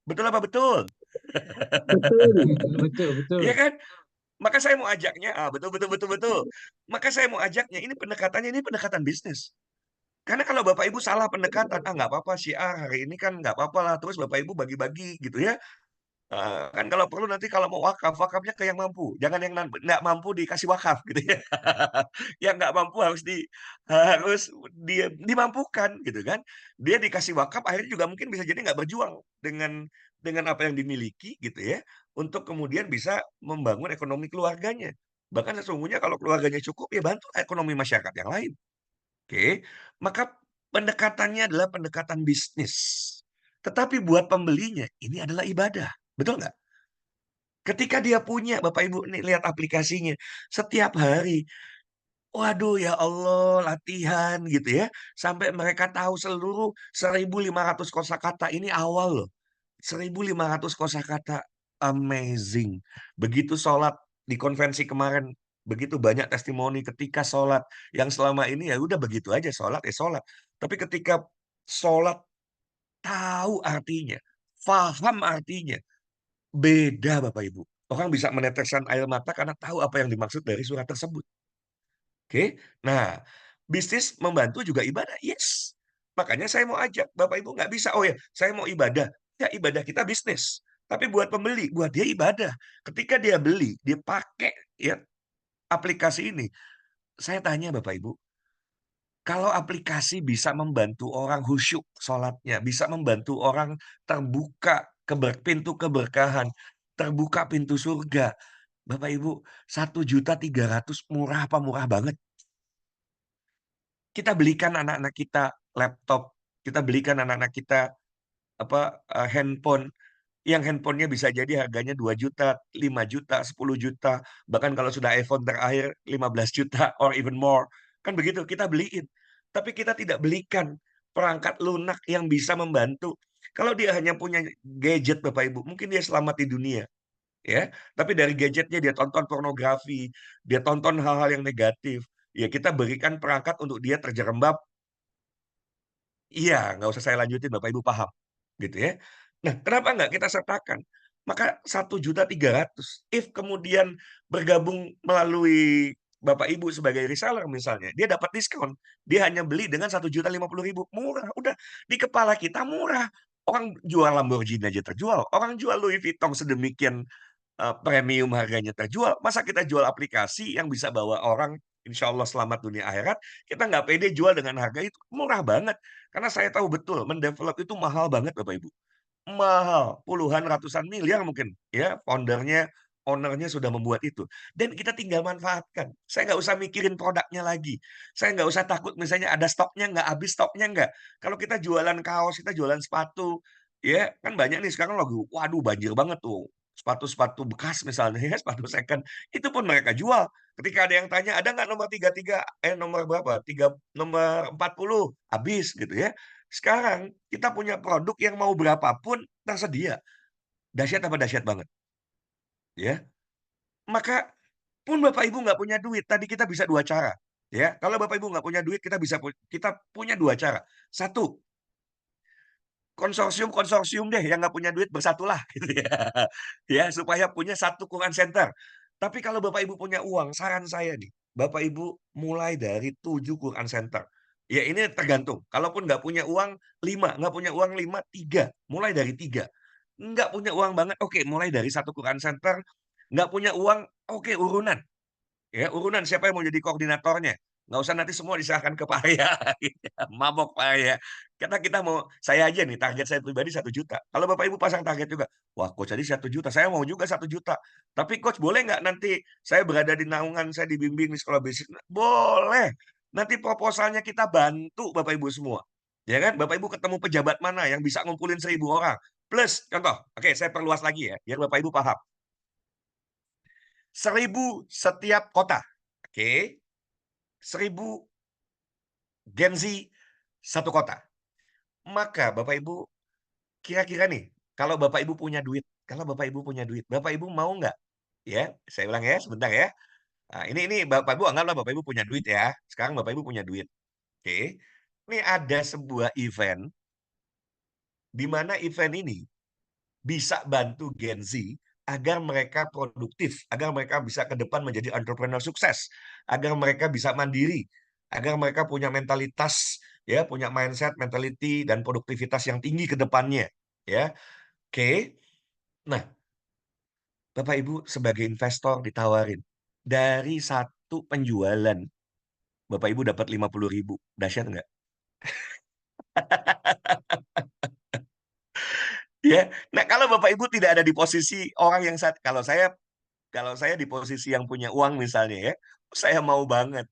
Betul apa betul? Betul. Betul, betul. Iya kan? Maka saya mau ajaknya, betul, betul, betul, betul. Maka saya mau ajaknya, ini pendekatannya, ini pendekatan bisnis. Karena kalau Bapak Ibu salah pendekatan, nggak apa-apa syiar, hari ini kan nggak apa-apa lah, terus Bapak Ibu bagi-bagi gitu ya. Kan kalau perlu nanti kalau mau wakaf, wakafnya ke yang mampu. Jangan yang nggak mampu dikasih wakaf gitu ya. Yang nggak mampu harus dia dimampukan gitu kan. Dia dikasih wakaf akhirnya juga mungkin bisa jadi nggak berjuang dengan apa yang dimiliki gitu ya, untuk kemudian bisa membangun ekonomi keluarganya. Bahkan sesungguhnya kalau keluarganya cukup ya bantu ekonomi masyarakat yang lain. Oke, maka pendekatannya adalah pendekatan bisnis. Tetapi buat pembelinya ini adalah ibadah. Betul nggak? Ketika dia punya, Bapak Ibu nih lihat aplikasinya, setiap hari, waduh ya Allah latihan gitu ya, sampai mereka tahu seluruh 1.500 kosakata, ini awal loh. 1.500 kosakata, amazing. Begitu sholat di konvensi kemarin, begitu banyak testimoni ketika sholat, yang selama ini ya udah begitu aja, sholat ya sholat. Tapi ketika sholat, tahu artinya, paham artinya, beda Bapak Ibu. Orang bisa meneteskan air mata karena tahu apa yang dimaksud dari surat tersebut. Oke. Nah, bisnis membantu juga ibadah. Yes. Makanya saya mau ajak Bapak Ibu nggak bisa. Oh ya, saya mau ibadah. Ya ibadah kita bisnis. Tapi buat pembeli, buat dia ibadah. Ketika dia beli, dia pakai ya aplikasi ini. Saya tanya Bapak Ibu, kalau aplikasi bisa membantu orang khusyuk sholatnya, bisa membantu orang terbuka pintu keberkahan, terbuka pintu surga. Bapak Ibu, 1.300.000 murah apa murah banget? Kita belikan anak-anak kita laptop, kita belikan anak-anak kita handphone, yang handphonenya bisa jadi harganya 2 juta, 5 juta, 10 juta, bahkan kalau sudah iPhone terakhir 15 juta or even more. Kan begitu, kita beliin. Tapi kita tidak belikan perangkat lunak yang bisa membantu. Kalau dia hanya punya gadget Bapak Ibu, mungkin dia selamat di dunia, ya. Tapi dari gadgetnya dia tonton pornografi, dia tonton hal-hal yang negatif. Ya kita berikan perangkat untuk dia terjerembab. Iya, nggak usah saya lanjutin, Bapak Ibu paham, gitu ya. Nah, kenapa nggak kita sertakan? Maka 1.300.000, if kemudian bergabung melalui Bapak Ibu sebagai reseller misalnya, dia dapat diskon. Dia hanya beli dengan 1.050.000, murah. Udah di kepala kita murah. Orang jual Lamborghini aja terjual. Orang jual Louis Vuitton sedemikian premium harganya terjual. Masa kita jual aplikasi yang bisa bawa orang insya Allah selamat dunia akhirat, kita nggak pede jual dengan harga itu murah banget. Karena saya tahu betul, mendevelop itu mahal banget Bapak Ibu. mahal, puluhan, ratusan miliar mungkin, ya, ownernya sudah membuat itu. Dan kita tinggal manfaatkan. Saya nggak usah mikirin produknya lagi. Saya nggak usah takut misalnya ada stoknya nggak, habis stoknya nggak. Kalau kita jualan kaos, kita jualan sepatu, ya, kan banyak nih sekarang lagi, waduh banjir banget tuh. Sepatu-sepatu bekas misalnya ya, sepatu second, itu pun mereka jual. Ketika ada yang tanya, "Ada nggak nomor 33?" Nomor berapa? Nomor 40, habis gitu ya. Sekarang kita punya produk yang mau berapapun tersedia. Dahsyat apa dahsyat banget, ya. Maka pun Bapak Ibu nggak punya duit, tadi kita bisa 2 cara, ya. Kalau Bapak Ibu nggak punya duit, kita punya 2 cara. Satu, konsorsium-konsorsium deh yang nggak punya duit bersatulah gitu ya. Ya, supaya punya satu Quran Center. Tapi kalau Bapak Ibu punya uang, saran saya nih, Bapak Ibu mulai dari 7 Quran Center. Ya ini tergantung, kalaupun nggak punya uang 5, nggak punya uang 5, 3, mulai dari 3. Nggak punya uang banget, oke mulai dari satu Quran Center, nggak punya uang, oke urunan. Ya, urunan siapa yang mau jadi koordinatornya. Nggak usah nanti semua diserahkan ke Pak Arya, gitu ya, mabok Pak Arya. Karena kita mau saya aja nih, target saya pribadi 1 juta. Kalau Bapak Ibu pasang target juga, "Wah, coach tadi 1 juta, saya mau juga 1 juta. Tapi coach boleh nggak nanti saya berada di naungan, saya dibimbing di sekolah bisnis?" Boleh. Nanti proposalnya kita bantu Bapak Ibu semua. Ya kan? Bapak Ibu ketemu pejabat mana yang bisa ngumpulin 1.000 orang. Plus, contoh, oke saya perluas lagi ya, biar Bapak Ibu paham. 1.000 setiap kota. Oke. 1.000 Gen Z satu kota. Maka Bapak Ibu, kira-kira nih, kalau Bapak Ibu punya duit, Bapak Ibu mau nggak? Ya, saya ulang ya, sebentar ya. Nah, ini Bapak Ibu anggaplah Bapak Ibu punya duit ya. Sekarang Bapak Ibu punya duit. Oke. Ini ada sebuah event, di mana event ini bisa bantu Gen Z agar mereka produktif, agar mereka bisa ke depan menjadi entrepreneur sukses, agar mereka bisa mandiri, agar mereka punya mentalitas, ya, punya mindset, mentality dan produktivitas yang tinggi ke depannya, ya. Oke. Nah, Bapak Ibu sebagai investor ditawarin dari satu penjualan, Bapak Ibu dapat 50.000, dahsyat nggak? Ya. Nah, kalau Bapak Ibu tidak ada di posisi orang yang kalau saya di posisi yang punya uang misalnya ya, saya mau banget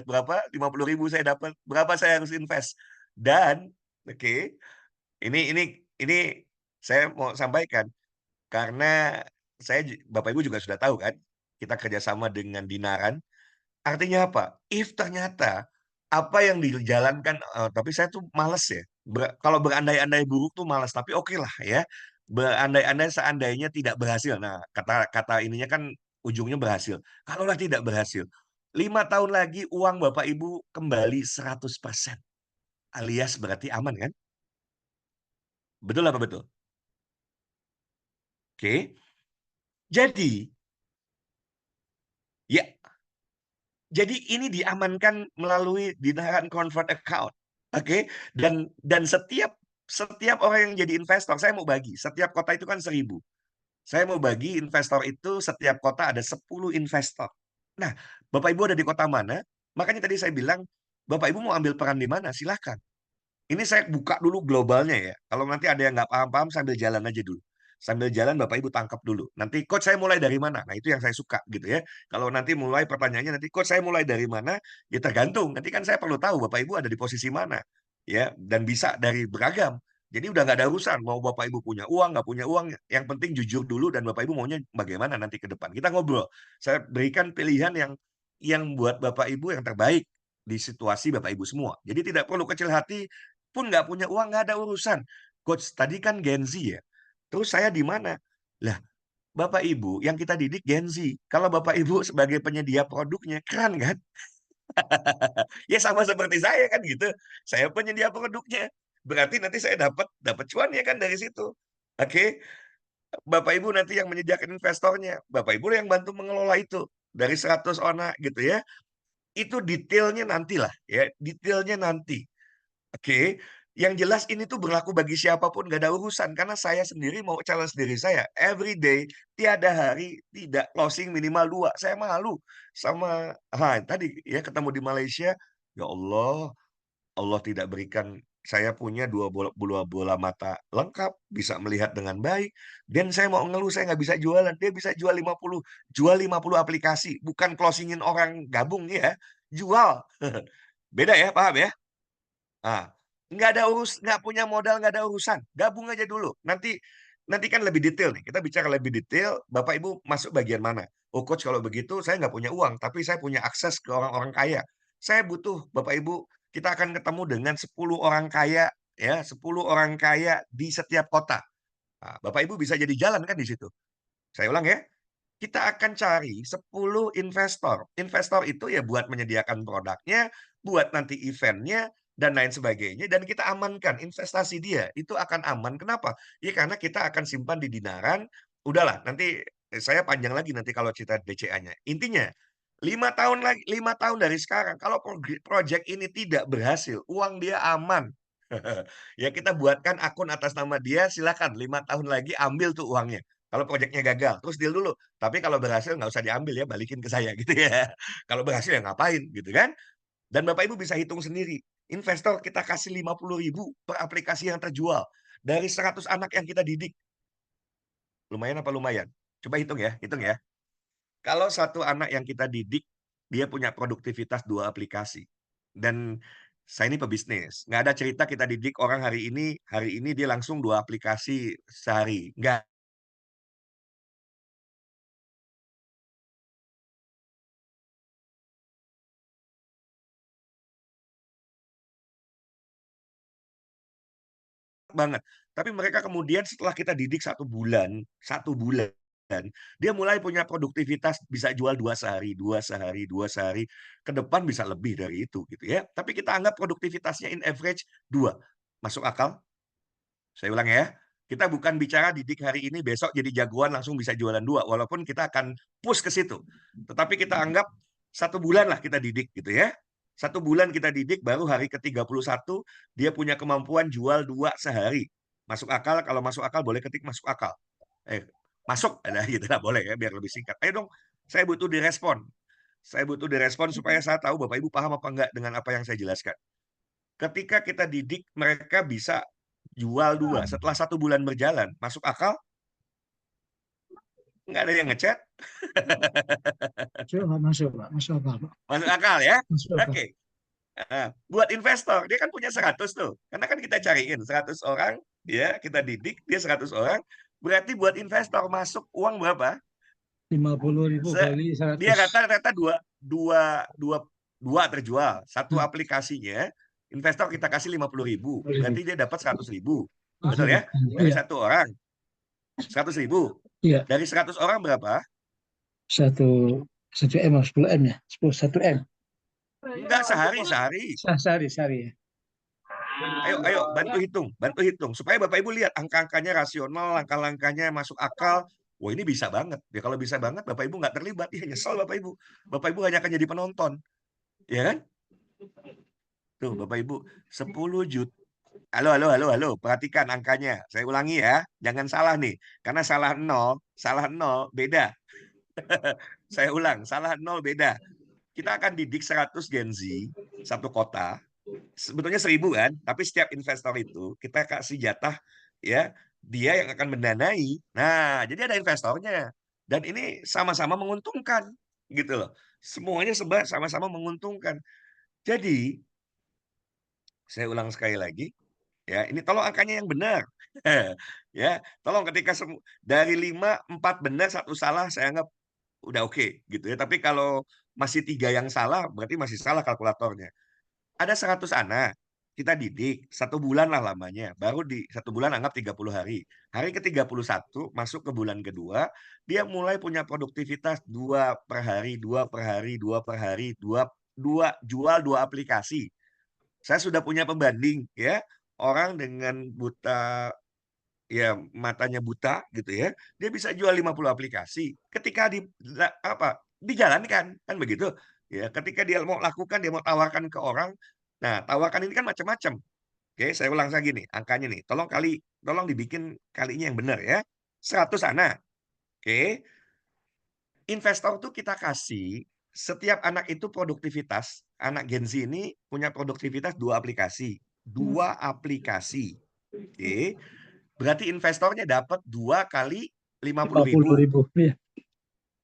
berapa, 50.000 saya dapat, berapa saya harus invest. Dan, oke, ini saya mau sampaikan, karena Bapak Ibu juga sudah tahu kan, kita kerjasama dengan Dinaran, artinya apa? If ternyata apa yang dijalankan, tapi saya tuh males ya, kalau berandai-andai buruk tuh malas, tapi okelah ya, berandai-andai seandainya tidak berhasil. Nah, kata kata ininya kan ujungnya berhasil. Kalaulah tidak berhasil, 5 tahun lagi uang Bapak Ibu kembali 100%, alias berarti aman kan? Betul apa betul? Oke. Jadi, ya, jadi ini diamankan melalui Dinaran Convert Account. Oke, dan setiap orang yang jadi investor, saya mau bagi, setiap kota itu kan 1.000. Saya mau bagi investor itu setiap kota ada 10 investor. Nah, Bapak Ibu ada di kota mana? Makanya tadi saya bilang, Bapak Ibu mau ambil peran di mana? Silahkan. Ini saya buka dulu globalnya ya. Kalau nanti ada yang nggak paham-paham sambil jalan aja dulu. Sambil jalan Bapak Ibu tangkap dulu. Nanti coach saya mulai dari mana? Nah, itu yang saya suka gitu ya. Kalau nanti mulai pertanyaannya nanti coach saya mulai dari mana? Ya tergantung. Nanti kan saya perlu tahu Bapak Ibu ada di posisi mana. Ya, dan bisa dari beragam. Jadi udah nggak ada urusan mau Bapak Ibu punya uang, nggak punya uang. Yang penting jujur dulu dan Bapak Ibu maunya bagaimana nanti ke depan. Kita ngobrol. Saya berikan pilihan yang buat Bapak Ibu yang terbaik di situasi Bapak Ibu semua. Jadi tidak perlu kecil hati, pun nggak punya uang, nggak ada urusan. Coach, tadi kan Gen Z ya? Terus saya di mana? Lah, Bapak Ibu yang kita didik Gen Z. Kalau Bapak Ibu sebagai penyedia produknya, keren kan? Ya sama seperti saya kan gitu. Saya penyedia produknya. Berarti nanti saya dapat dapat cuan ya kan dari situ. Oke, Bapak Ibu nanti yang menyediakan investornya. Bapak Ibu yang bantu mengelola itu. Dari 100 orang gitu ya. Itu detailnya nantilah ya, detailnya nanti. Oke, yang jelas ini tuh berlaku bagi siapapun, nggak ada urusan. Karena saya sendiri mau challenge diri saya, every day, tiada hari tidak closing minimal 2. Saya malu sama tadi ya ketemu di Malaysia, ya Allah, Allah tidak berikan saya punya dua bola mata lengkap, bisa melihat dengan baik, dan saya mau ngeluh saya nggak bisa jualan, dia bisa jual 50 aplikasi, bukan closing-in orang gabung ya, jual. Beda ya, paham ya? Ah, nggak punya modal, nggak ada urusan, gabung aja dulu. Nanti nanti kan lebih detail nih, kita bicara lebih detail, Bapak Ibu masuk bagian mana? "Oh coach kalau begitu saya nggak punya uang, tapi saya punya akses ke orang-orang kaya. Saya butuh Bapak Ibu, kita akan ketemu dengan 10 orang kaya ya, 10 orang kaya di setiap kota." Nah, Bapak Ibu bisa jadi jalan kan di situ. Saya ulang ya, kita akan cari 10 investor. Investor itu ya buat menyediakan produknya, buat nanti event-nya, dan lain sebagainya, dan kita amankan investasi dia, itu akan aman. Kenapa? Ya karena kita akan simpan di Dinaran, udahlah nanti saya panjang lagi nanti kalau cerita BCA-nya. Intinya, 5 tahun dari sekarang, kalau project ini tidak berhasil, uang dia aman. Ya kita buatkan akun atas nama dia, silakan 5 tahun lagi ambil tuh uangnya. Kalau proyeknya gagal, terus deal dulu. Tapi kalau berhasil nggak usah diambil ya, balikin ke saya gitu ya. Kalau berhasil ya ngapain gitu kan. Dan Bapak Ibu bisa hitung sendiri. Investor kita kasih 50.000 per aplikasi yang terjual. Dari 100 anak yang kita didik. Lumayan apa lumayan? Coba hitung ya, hitung ya. Kalau satu anak yang kita didik, dia punya produktivitas 2 aplikasi. Dan saya ini pebisnis. Nggak ada cerita kita didik orang hari ini dia langsung 2 aplikasi sehari. Nggak banget. Tapi mereka kemudian setelah kita didik 1 bulan, dia mulai punya produktivitas bisa jual 2 sehari, 2 sehari, 2 sehari, ke depan bisa lebih dari itu gitu ya. Tapi kita anggap produktivitasnya in average 2. Masuk akal? Saya ulang ya, kita bukan bicara didik hari ini, besok jadi jagoan langsung bisa jualan 2, walaupun kita akan push ke situ. Tetapi kita anggap 1 bulan lah kita didik gitu ya. 1 bulan kita didik, baru hari ke-31 dia punya kemampuan jual 2 sehari. Masuk akal? Kalau masuk akal boleh ketik masuk akal. Masuk, nah gitu lah boleh ya, biar lebih singkat. Ayo dong, saya butuh direspon. Saya butuh direspon supaya saya tahu Bapak Ibu paham apa enggak dengan apa yang saya jelaskan. Ketika kita didik, mereka bisa jual 2 setelah 1 bulan berjalan, masuk akal? Nggak ada yang ngechat? Masuk, Pak, masuk, Pak. Masuk akal, Pak. Masuk akal ya? Masuk akal. Oke. Buat investor, dia kan punya 100 tuh. Karena kan kita cariin 100 orang, ya kita didik, dia 100 orang. Berarti buat investor masuk uang berapa? 50.000 kali Dia 100. rata-rata dua terjual. Satu Hmm. aplikasinya, investor kita kasih 50.000. Berarti dia dapat 100.000. Ah, Betul ya? Dari iya, 1 orang. 100.000. iya. Dari 100 orang berapa? Satu 1 M, 10 M ya, 1 M. Enggak, sehari. Sehari, sehari ya. Ayo, bantu hitung. Supaya Bapak Ibu lihat angka-angkanya rasional, langkah-langkahnya masuk akal. Wah ini bisa banget. Ya kalau bisa banget, Bapak Ibu nggak terlibat. Ya nyesel Bapak Ibu. Bapak Ibu hanya akan jadi penonton. Ya kan? Tuh Bapak Ibu, 10 juta. Halo. Perhatikan angkanya. Saya ulangi ya. Jangan salah nih. Karena salah nol beda. Saya ulang, salah 0 beda. Kita akan didik 100 Gen Z, satu kota. Sebetulnya 1.000 kan, tapi setiap investor itu kita kasih jatah ya, dia yang akan mendanai. Nah, jadi ada investornya. Dan ini sama-sama menguntungkan gitu loh. Semuanya sama-sama menguntungkan. Jadi, saya ulang sekali lagi ya, ini tolong angkanya yang benar. Ya, tolong ketika dari 5, 4 benar, 1 salah saya anggap udah oke gitu ya. Tapi kalau masih 3 yang salah, berarti masih salah kalkulatornya. Ada 100 anak, kita didik 1 bulan lah lamanya, baru di 1 bulan anggap 30 hari. Hari ke-31 masuk ke bulan kedua, dia mulai punya produktivitas 2 per hari, 2 per hari, 2 per hari, 2 jual 2 aplikasi. Saya sudah punya pembanding ya, orang dengan buta ya matanya buta gitu ya, dia bisa jual 50 aplikasi. Ketika dijalankan kan begitu. Ya, ketika dia mau lakukan, dia mau tawarkan ke orang. Nah, tawarkan ini kan macam-macam. Oke, saya ulang lagi nih angkanya nih. Tolong dibikin kalinya yang benar ya. 100 anak. Oke. Investor tuh kita kasih setiap anak itu produktivitas. Anak Gen Z ini punya produktivitas 2 aplikasi. 2 aplikasi. Oke. Berarti investornya dapat 2 kali 50.000. 50.000. Iya.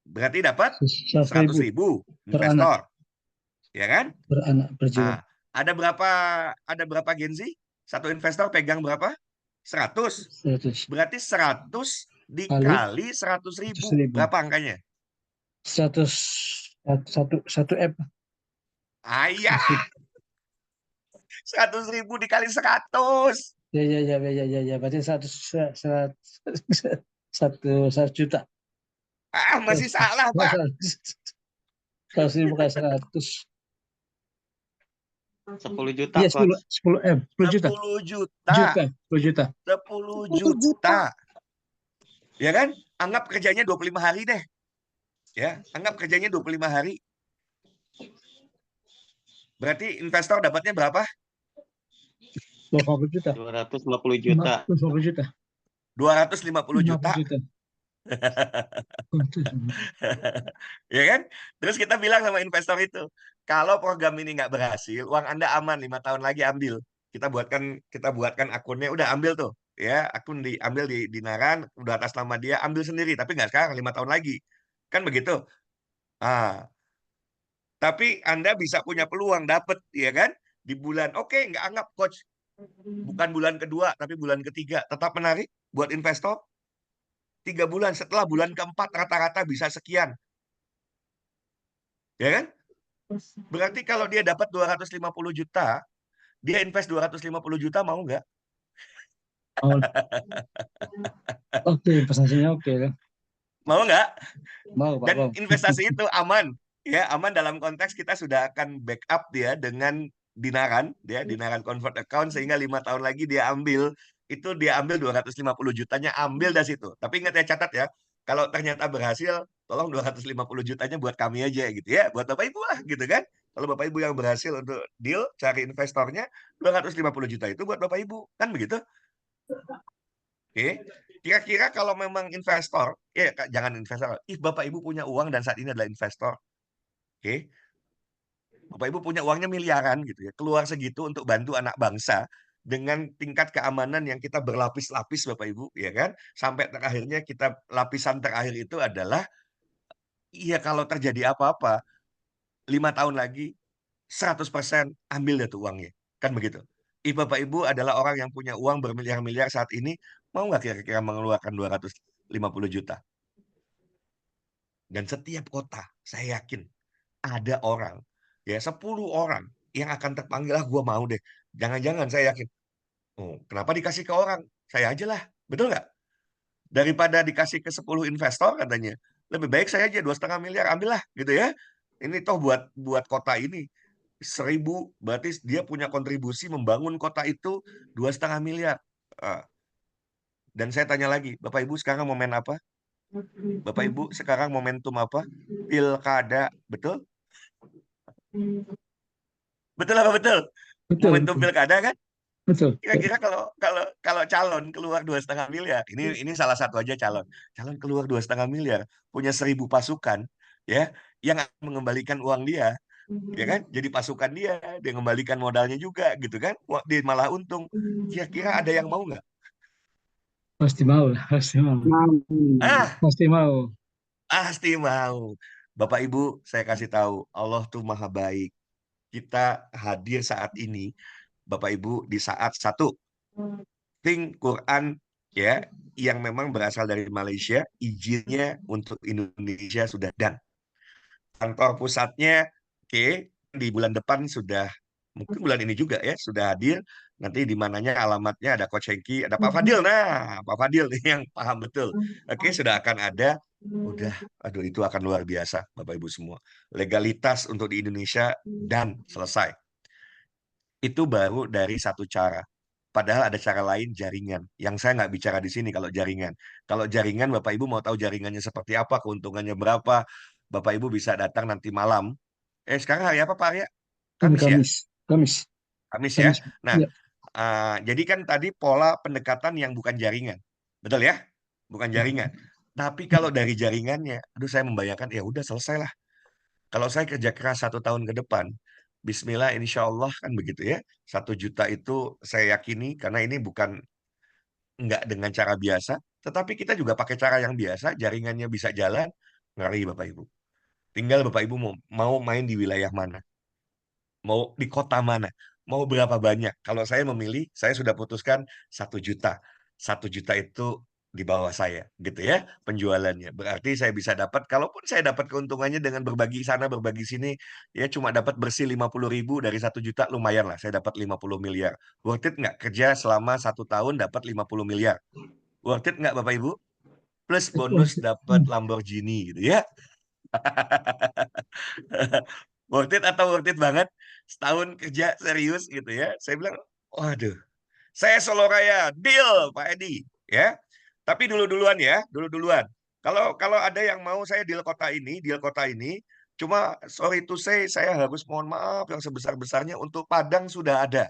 Berarti dapat 100.000 100.000 per anak. investor. Ya kan? Per anak per jiwa. Nah, ada berapa Genzi? Satu investor pegang berapa? 100. 100 Berarti 100 kali dikali 100.000. 100.000. Berapa angkanya? 100 1 M. Ayah, 100.000 dikali 100. Ya. Berarti 100 juta. Masih salah, Pak. 100.000 kali 100. 10 juta, Iya, Coach. 10 M. 10 juta. 10 juta. 10 juta. 10 juta. Ya kan? Anggap kerjanya 25 hari deh. Ya, anggap kerjanya 25 hari. Berarti investor dapatnya berapa? 20 juta. 250 juta. 20 juta. 250 juta. 50 juta. Ya kan? Terus kita bilang sama investor itu, kalau program ini nggak berhasil, uang Anda aman 5 tahun lagi ambil. Kita buatkan akunnya, udah ambil tuh. Ya, akun diambil di Dinaran, udah atas nama dia, ambil sendiri. Tapi nggak sekarang, 5 tahun lagi. Kan begitu? Tapi Anda bisa punya peluang dapat, ya kan? Di bulan, oke, nggak anggap coach. Bukan bulan kedua, tapi bulan ketiga. Tetap menarik buat investor. 3 bulan, setelah bulan keempat rata-rata bisa sekian. Ya kan? Berarti kalau dia dapat 250 juta, dia invest 250 juta, mau nggak? Oke, investasinya oke. Mau nggak? Mau, Pak. Dan Mau. investasi itu aman. Ya, aman dalam konteks kita sudah akan backup dia dengan Dinaran, Dinaran convert account, sehingga 5 tahun lagi dia ambil, itu dia ambil 250 jutanya, ambil dari situ. Tapi ingat ya, catat ya, kalau ternyata berhasil, tolong 250 jutanya buat kami aja gitu ya, buat Bapak Ibu lah gitu kan. Kalau Bapak Ibu yang berhasil untuk deal, cari investornya, 250 juta itu buat Bapak Ibu, kan begitu? Oke. Kira-kira kalau memang investor, ya jangan investor, Bapak Ibu punya uang dan saat ini adalah investor. Oke. Bapak Ibu punya uangnya miliaran gitu ya, keluar segitu untuk bantu anak bangsa dengan tingkat keamanan yang kita berlapis-lapis Bapak Ibu, ya kan? Sampai terakhirnya kita lapisan terakhir itu adalah iya kalau terjadi apa-apa 5 tahun lagi 100% ambil deh tuh uangnya. Kan begitu. Bapak Ibu adalah orang yang punya uang bermiliar-miliar saat ini, mau nggak kira-kira mengeluarkan 250 juta? Dan setiap kota, saya yakin ada orang, ya 10 orang yang akan terpanggil, lah gue mau deh. Jangan-jangan saya yakin, oh kenapa dikasih ke orang? Saya aja lah, betul nggak? Daripada dikasih ke 10 investor katanya, lebih baik saya aja 2,5 miliar, ambillah gitu ya. Ini toh buat kota ini 1.000, berarti dia punya kontribusi membangun kota itu 2,5 miliar. Dan saya tanya lagi, Bapak Ibu sekarang mau main apa? Bapak Ibu sekarang momentum apa? Pilkada, betul? Betul apa betul? Betul, Momentum betul. pilkada kan? Betul. Kira-kira kalau calon keluar 2,5 miliar, ini salah satu aja calon keluar 2,5 miliar, punya 1.000 pasukan, ya, yang akan mengembalikan uang dia, ya kan? Jadi pasukan dia ngembalikan modalnya juga, gitu kan? Dia malah untung. Kira-kira ada yang mau nggak? Pasti mau lah, pasti mau. Ah, Pasti mau. pasti mau. Bapak Ibu, saya kasih tahu, Allah tuh maha baik. Kita hadir saat ini, Bapak Ibu, di saat satu, think Quran ya, yang memang berasal dari Malaysia, izinnya untuk Indonesia sudah done. Kantor pusatnya, oke, di bulan depan sudah, mungkin bulan ini juga ya, sudah hadir. Nanti di mananya alamatnya ada Coach Hengki, ada Pak Fadil. Nah, Pak Fadil nih yang paham betul. Oke, sudah akan ada. Udah, aduh itu akan luar biasa, Bapak Ibu semua. Legalitas untuk di Indonesia dan selesai. Itu baru dari satu cara. Padahal ada cara lain, jaringan. Yang saya nggak bicara di sini kalau jaringan. Kalau jaringan, Bapak Ibu mau tahu jaringannya seperti apa, keuntungannya berapa, Bapak Ibu bisa datang nanti malam. Sekarang hari apa Pak Arya? Ini Kamis ya? Kamis. Kamis. Kamis ya? Kamis. Nah, Ya. jadi kan tadi pola pendekatan yang bukan jaringan. Betul ya? Bukan jaringan. Tapi kalau dari jaringannya, aduh saya membayangkan, ya udah selesai lah. Kalau saya kerja keras 1 tahun ke depan, Bismillah, insya Allah kan begitu ya. 1 juta itu saya yakini karena ini bukan nggak dengan cara biasa, tetapi kita juga pakai cara yang biasa, jaringannya bisa jalan, ngeri Bapak Ibu. Tinggal Bapak Ibu mau main di wilayah mana, mau di kota mana, mau berapa banyak. Kalau saya memilih, saya sudah putuskan 1 juta. 1 juta itu di bawah saya, gitu ya, penjualannya. Berarti saya bisa dapat, kalaupun saya dapat keuntungannya dengan berbagi sana, berbagi sini, ya cuma dapat bersih 50.000 dari 1 juta, lumayan lah, saya dapat 50 miliar. Worth it nggak kerja selama 1 tahun dapat 50 miliar? Worth it nggak Bapak Ibu? Plus bonus dapat Lamborghini gitu ya. Worth it atau worth it banget? Setahun kerja serius gitu ya. Saya bilang, waduh, saya Solo Raya, deal Pak Edi, ya. Tapi dulu-duluan ya, dulu-duluan. Kalau ada yang mau saya deal kota ini, cuma sorry to say, saya harus mohon maaf yang sebesar-besarnya untuk Padang sudah ada.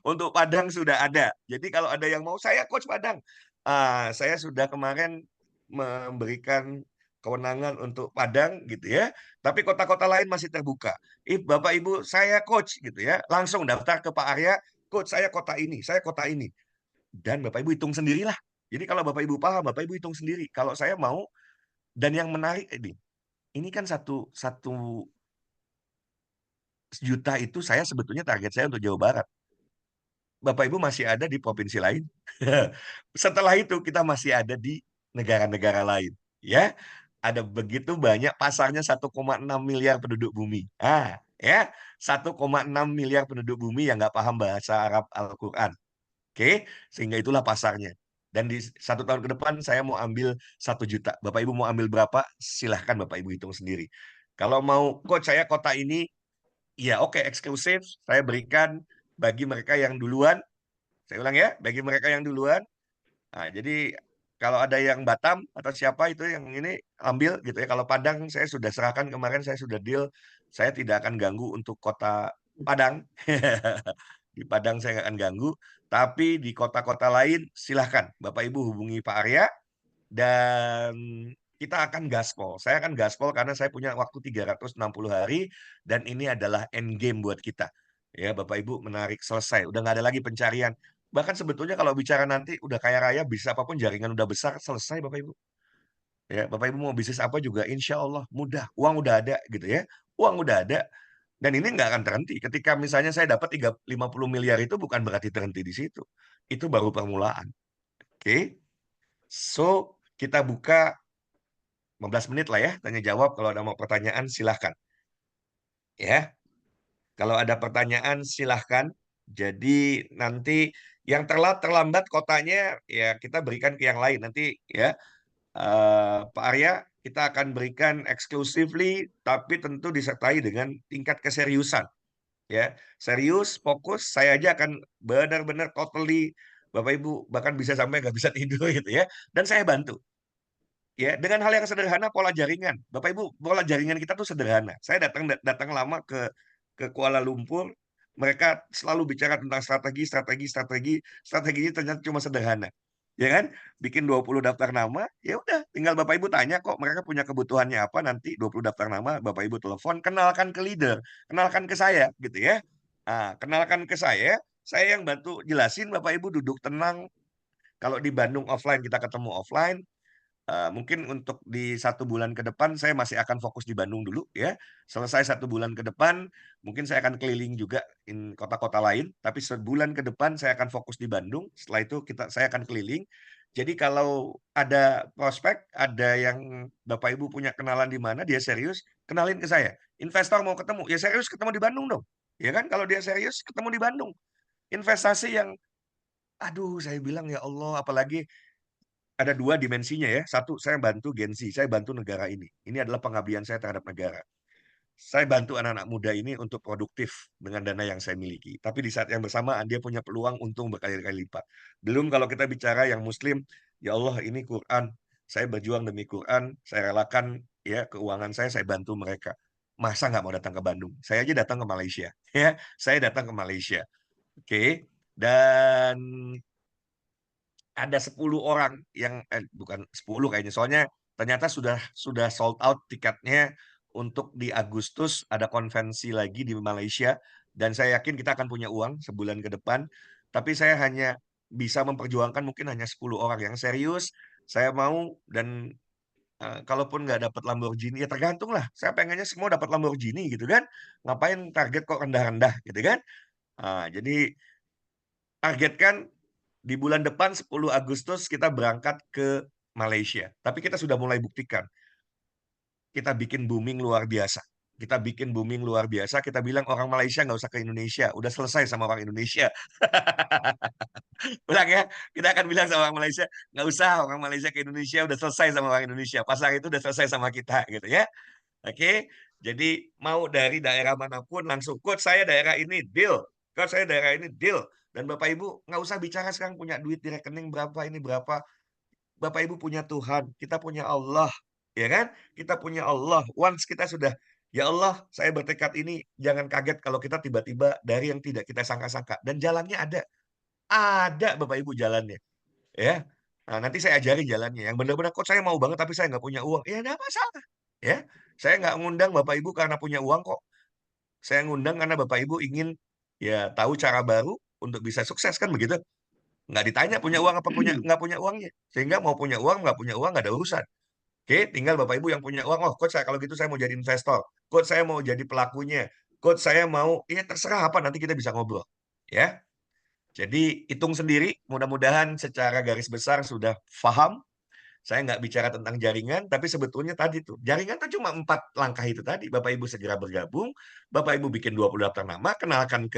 Untuk Padang sudah ada. Jadi kalau ada yang mau, saya coach Padang. Saya sudah kemarin memberikan kewenangan untuk Padang gitu ya. Tapi kota-kota lain masih terbuka. Bapak Ibu, saya coach gitu ya. Langsung daftar ke Pak Arya, coach saya kota ini, saya kota ini. Dan Bapak Ibu hitung sendirilah. Jadi kalau Bapak Ibu paham, Bapak Ibu hitung sendiri. Kalau saya mau, dan yang menarik ini kan satu satu juta itu saya sebetulnya target saya untuk Jawa Barat. Bapak Ibu masih ada di provinsi lain. Setelah itu kita masih ada di negara-negara lain, ya. Ada begitu banyak pasarnya 1,6 miliar penduduk bumi. Ya, 1,6 miliar penduduk bumi yang nggak paham bahasa Arab Al-Qur'an. Oke, sehingga itulah pasarnya. Dan di 1 tahun ke depan saya mau ambil 1 juta. Bapak Ibu mau ambil berapa? Silahkan Bapak Ibu hitung sendiri. Kalau mau coach saya kota ini, ya oke, eksklusif. Saya berikan bagi mereka yang duluan. Saya ulang ya, bagi mereka yang duluan. Jadi kalau ada yang Batam atau siapa itu yang ini ambil gitu ya. Kalau Padang saya sudah serahkan kemarin, saya sudah deal. Saya tidak akan ganggu untuk kota Padang. Di Padang saya nggak akan ganggu. Tapi di kota-kota lain silahkan Bapak Ibu hubungi Pak Arya dan kita akan gaspol. Saya akan gaspol karena saya punya waktu 360 hari dan ini adalah end game buat kita. Ya, Bapak Ibu menarik selesai. Udah nggak ada lagi pencarian. Bahkan sebetulnya kalau bicara nanti udah kaya raya, bisa apapun jaringan udah besar, selesai Bapak Ibu. Ya, Bapak Ibu mau bisnis apa juga insya Allah mudah. Uang udah ada gitu ya. Uang udah ada. Dan ini nggak akan terhenti. Ketika misalnya saya dapat 50 miliar itu bukan berarti terhenti di situ. Itu baru permulaan. Oke. So, kita buka 15 menit lah ya, tanya jawab. Kalau ada mau pertanyaan, silahkan. Ya, kalau ada pertanyaan, silahkan. Jadi nanti yang terlambat kotanya, ya kita berikan ke yang lain. Nanti ya, Pak Arya, kita akan berikan exclusively, tapi tentu disertai dengan tingkat keseriusan. Ya, serius, fokus. Saya aja akan benar-benar totally, Bapak Ibu bahkan bisa sampai nggak bisa tidur gitu ya. Dan saya bantu. Ya, dengan hal yang sederhana pola jaringan. Bapak Ibu, pola jaringan kita tuh sederhana. Saya datang lama ke Kuala Lumpur, mereka selalu bicara tentang strategi. Strateginya ternyata cuma sederhana. Ya kan? Bikin 20 daftar nama, ya udah, tinggal Bapak Ibu tanya kok mereka punya kebutuhannya apa, nanti 20 daftar nama, Bapak Ibu telepon, kenalkan ke leader, kenalkan ke saya gitu ya. Kenalkan ke saya yang bantu jelasin, Bapak Ibu duduk tenang. Kalau di Bandung offline kita ketemu offline. Mungkin untuk di 1 bulan ke depan saya masih akan fokus di Bandung dulu ya. Selesai 1 bulan ke depan, mungkin saya akan keliling juga kota-kota lain. Tapi sebulan ke depan saya akan fokus di Bandung. Setelah itu saya akan keliling. Jadi kalau ada prospek, ada yang Bapak Ibu punya kenalan di mana, dia serius, kenalin ke saya. Investor mau ketemu, ya serius ketemu di Bandung dong. Ya kan, kalau dia serius ketemu di Bandung. Investasi yang, aduh saya bilang ya Allah, apalagi ada 2 dimensinya ya. Satu, saya bantu Gen Z, saya bantu negara ini. Ini adalah pengabdian saya terhadap negara. Saya bantu anak-anak muda ini untuk produktif dengan dana yang saya miliki. Tapi di saat yang bersamaan dia punya peluang untung berkali-kali lipat. Belum kalau kita bicara yang Muslim, ya Allah ini Quran, saya berjuang demi Quran, saya relakan ya keuangan saya bantu mereka. Masa nggak mau datang ke Bandung? Saya aja datang ke Malaysia, ya. Saya datang ke Malaysia, oke. Dan ada 10 orang yang bukan 10 kayaknya, soalnya ternyata sudah sold out tiketnya untuk di Agustus ada konvensi lagi di Malaysia, dan saya yakin kita akan punya uang sebulan ke depan. Tapi saya hanya bisa memperjuangkan mungkin hanya 10 orang yang serius. Saya mau, dan kalaupun nggak dapat Lamborghini, ya tergantung lah. Saya pengennya semua dapat Lamborghini gitu kan. Ngapain target kok rendah-rendah gitu kan. Jadi targetkan di bulan depan 10 Agustus kita berangkat ke Malaysia. Tapi kita sudah mulai buktikan. Kita bikin booming luar biasa. Kita bikin booming luar biasa. Kita bilang orang Malaysia nggak usah ke Indonesia. Udah selesai sama orang Indonesia. Ulang ya. Kita akan bilang sama orang Malaysia, nggak usah orang Malaysia ke Indonesia. Udah selesai sama orang Indonesia. Pasar itu udah selesai sama kita gitu ya. Oke. Jadi mau dari daerah manapun langsung, coach saya daerah ini, deal. Coach saya daerah ini, deal. Dan Bapak Ibu nggak usah bicara sekarang punya duit di rekening berapa, ini berapa. Bapak Ibu punya Tuhan, kita punya Allah, ya kan? Kita punya Allah. Once kita sudah, ya Allah, saya bertekad ini, jangan kaget kalau kita tiba-tiba dari yang tidak kita sangka-sangka. Dan jalannya ada Bapak Ibu jalannya, ya. Nah, nanti saya ajari jalannya. Yang benar-benar, kok saya mau banget tapi saya nggak punya uang. Ya, nggak masalah, ya. Saya nggak ngundang Bapak Ibu karena punya uang kok. Saya ngundang karena Bapak Ibu ingin ya tahu cara baru untuk bisa sukses kan begitu. Nggak ditanya punya uang apa punya nggak punya uangnya. Sehingga mau punya uang, nggak punya uang, nggak ada urusan. Oke, tinggal Bapak Ibu yang punya uang. Oh, coach saya kalau gitu saya mau jadi investor. Coach saya mau jadi pelakunya. Coach saya mau, ya terserah apa nanti kita bisa ngobrol. Ya. Jadi hitung sendiri. Mudah-mudahan secara garis besar sudah paham. Saya nggak bicara tentang jaringan, tapi sebetulnya tadi tuh jaringan tuh cuma 4 langkah itu tadi. Bapak Ibu segera bergabung. Bapak Ibu bikin 20 daftar nama, kenalkan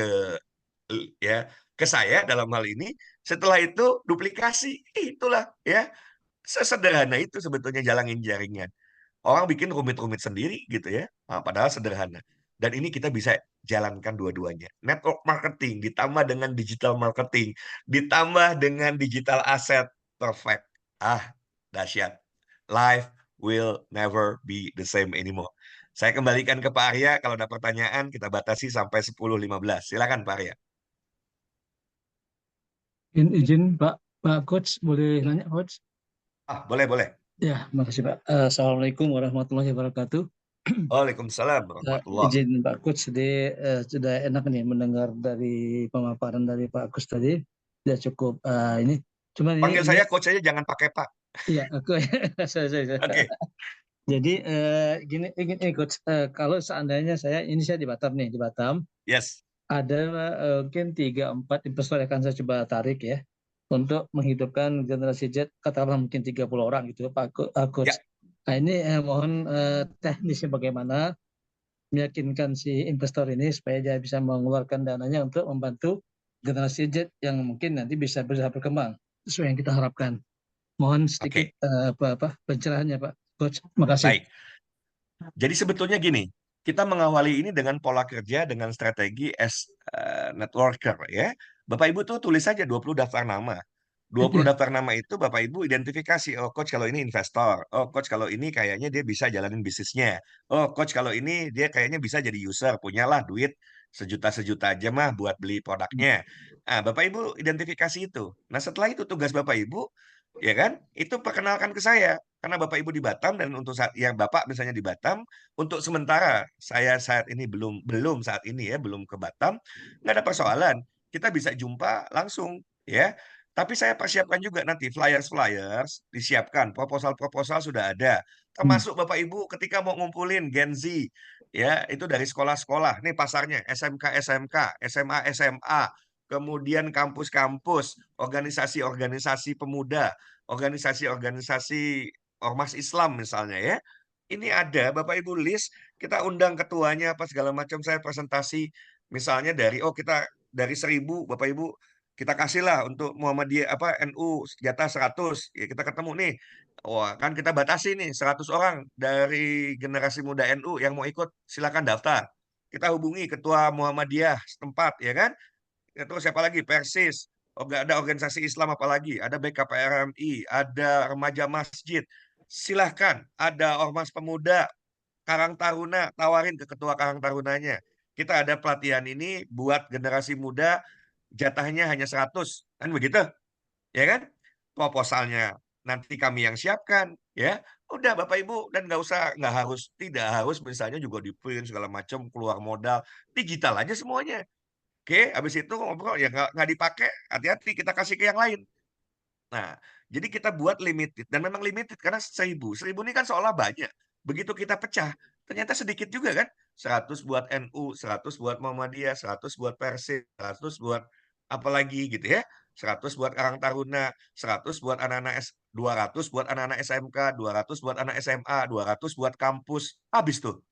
ya ke saya dalam hal ini. Setelah itu duplikasi. Itulah ya. Sesederhana itu sebetulnya jalangin jaringan. Orang bikin rumit-rumit sendiri gitu ya. Padahal sederhana. Dan ini kita bisa jalankan dua-duanya. Network marketing ditambah dengan digital marketing, ditambah dengan digital asset, perfect. Dahsyat. Life will never be the same anymore. Saya kembalikan ke Pak Arya. Kalau ada pertanyaan, kita batasi sampai 10.15. Silakan Pak Arya. Izin Pak Coach, boleh nanya Coach? Boleh, boleh. Ya, makasih Pak. Assalamualaikum warahmatullahi wabarakatuh. Waalaikumsalam warahmatullahi. Izin Pak Coach, jadi sudah enak nih mendengar dari pemaparan dari Pak Coach tadi. Sudah cukup ini. Cuman Panggil saya coach aja, jangan pakai Pak. Iya, aku. Sorry. Oke. Jadi gini Coach, kalau seandainya saya di Batam nih, di Batam. Yes. Ada mungkin 3-4 investor yang akan saya coba tarik ya untuk menghidupkan generasi Z, katakanlah mungkin 30 orang gitu Pak Coach. Ya. Nah ini mohon teknisnya bagaimana meyakinkan si investor ini supaya dia bisa mengeluarkan dananya untuk membantu generasi Z yang mungkin nanti bisa berkembang sesuai yang kita harapkan. Mohon sedikit pencerahannya Pak Coach. Makasih. Baik. Jadi sebetulnya gini, kita mengawali ini dengan pola kerja, dengan strategi as networker ya. Bapak Ibu tuh tulis saja 20 daftar nama. 20 daftar nama itu Bapak Ibu identifikasi, oh coach kalau ini investor, oh coach kalau ini kayaknya dia bisa jalanin bisnisnya, oh coach kalau ini dia kayaknya bisa jadi user, punyalah duit sejuta aja mah buat beli produknya. Bapak Ibu identifikasi itu. Nah setelah itu tugas Bapak Ibu, ya kan, itu perkenalkan ke saya. Karena Bapak Ibu di Batam dan untuk saat yang Bapak misalnya di Batam, untuk sementara saya saat ini belum saat ini ya belum ke Batam, nggak ada persoalan. Kita bisa jumpa langsung ya. Tapi saya persiapkan juga nanti flyers disiapkan, proposal sudah ada. Termasuk Bapak Ibu ketika mau ngumpulin Gen Z ya, itu dari sekolah-sekolah. Nih pasarnya SMK, SMA, kemudian kampus-kampus, organisasi-organisasi pemuda, organisasi-organisasi ormas Islam misalnya ya. Ini ada Bapak Ibu list, kita undang ketuanya apa segala macam, saya presentasi misalnya kita dari 1.000 Bapak Ibu kita kasihlah untuk Muhammadiyah NU jatah 100. Ya kita ketemu nih. Wah, kan kita batasi nih 100 orang dari generasi muda NU yang mau ikut silakan daftar. Kita hubungi ketua Muhammadiyah setempat ya kan. Terus siapa lagi? Persis. Ada organisasi Islam apalagi, ada BKPRMI, ada remaja masjid. Silahkan, ada ormas pemuda, Karang Taruna, tawarin ke ketua Karang Tarunanya. Kita ada pelatihan ini buat generasi muda, jatahnya hanya 100. Kan begitu? Ya kan? Proposalnya nanti kami yang siapkan, ya. Udah Bapak Ibu, dan tidak harus misalnya juga di-print segala macam, keluar modal, digital aja semuanya. Oke, habis itu ngobrol ya nggak dipakai, hati-hati kita kasih ke yang lain. Nah, jadi kita buat limited dan memang limited karena 1.000. 1.000 ini kan seolah banyak. Begitu kita pecah, ternyata sedikit juga kan. 100 buat NU, 100 buat Muhammadiyah, 100 buat Persib, 100 buat apa lagi gitu ya. 100 buat Karang Taruna, 100 buat anak-anak 200 buat anak-anak SMK, 200 buat anak SMA, 200 buat kampus. Habis tuh.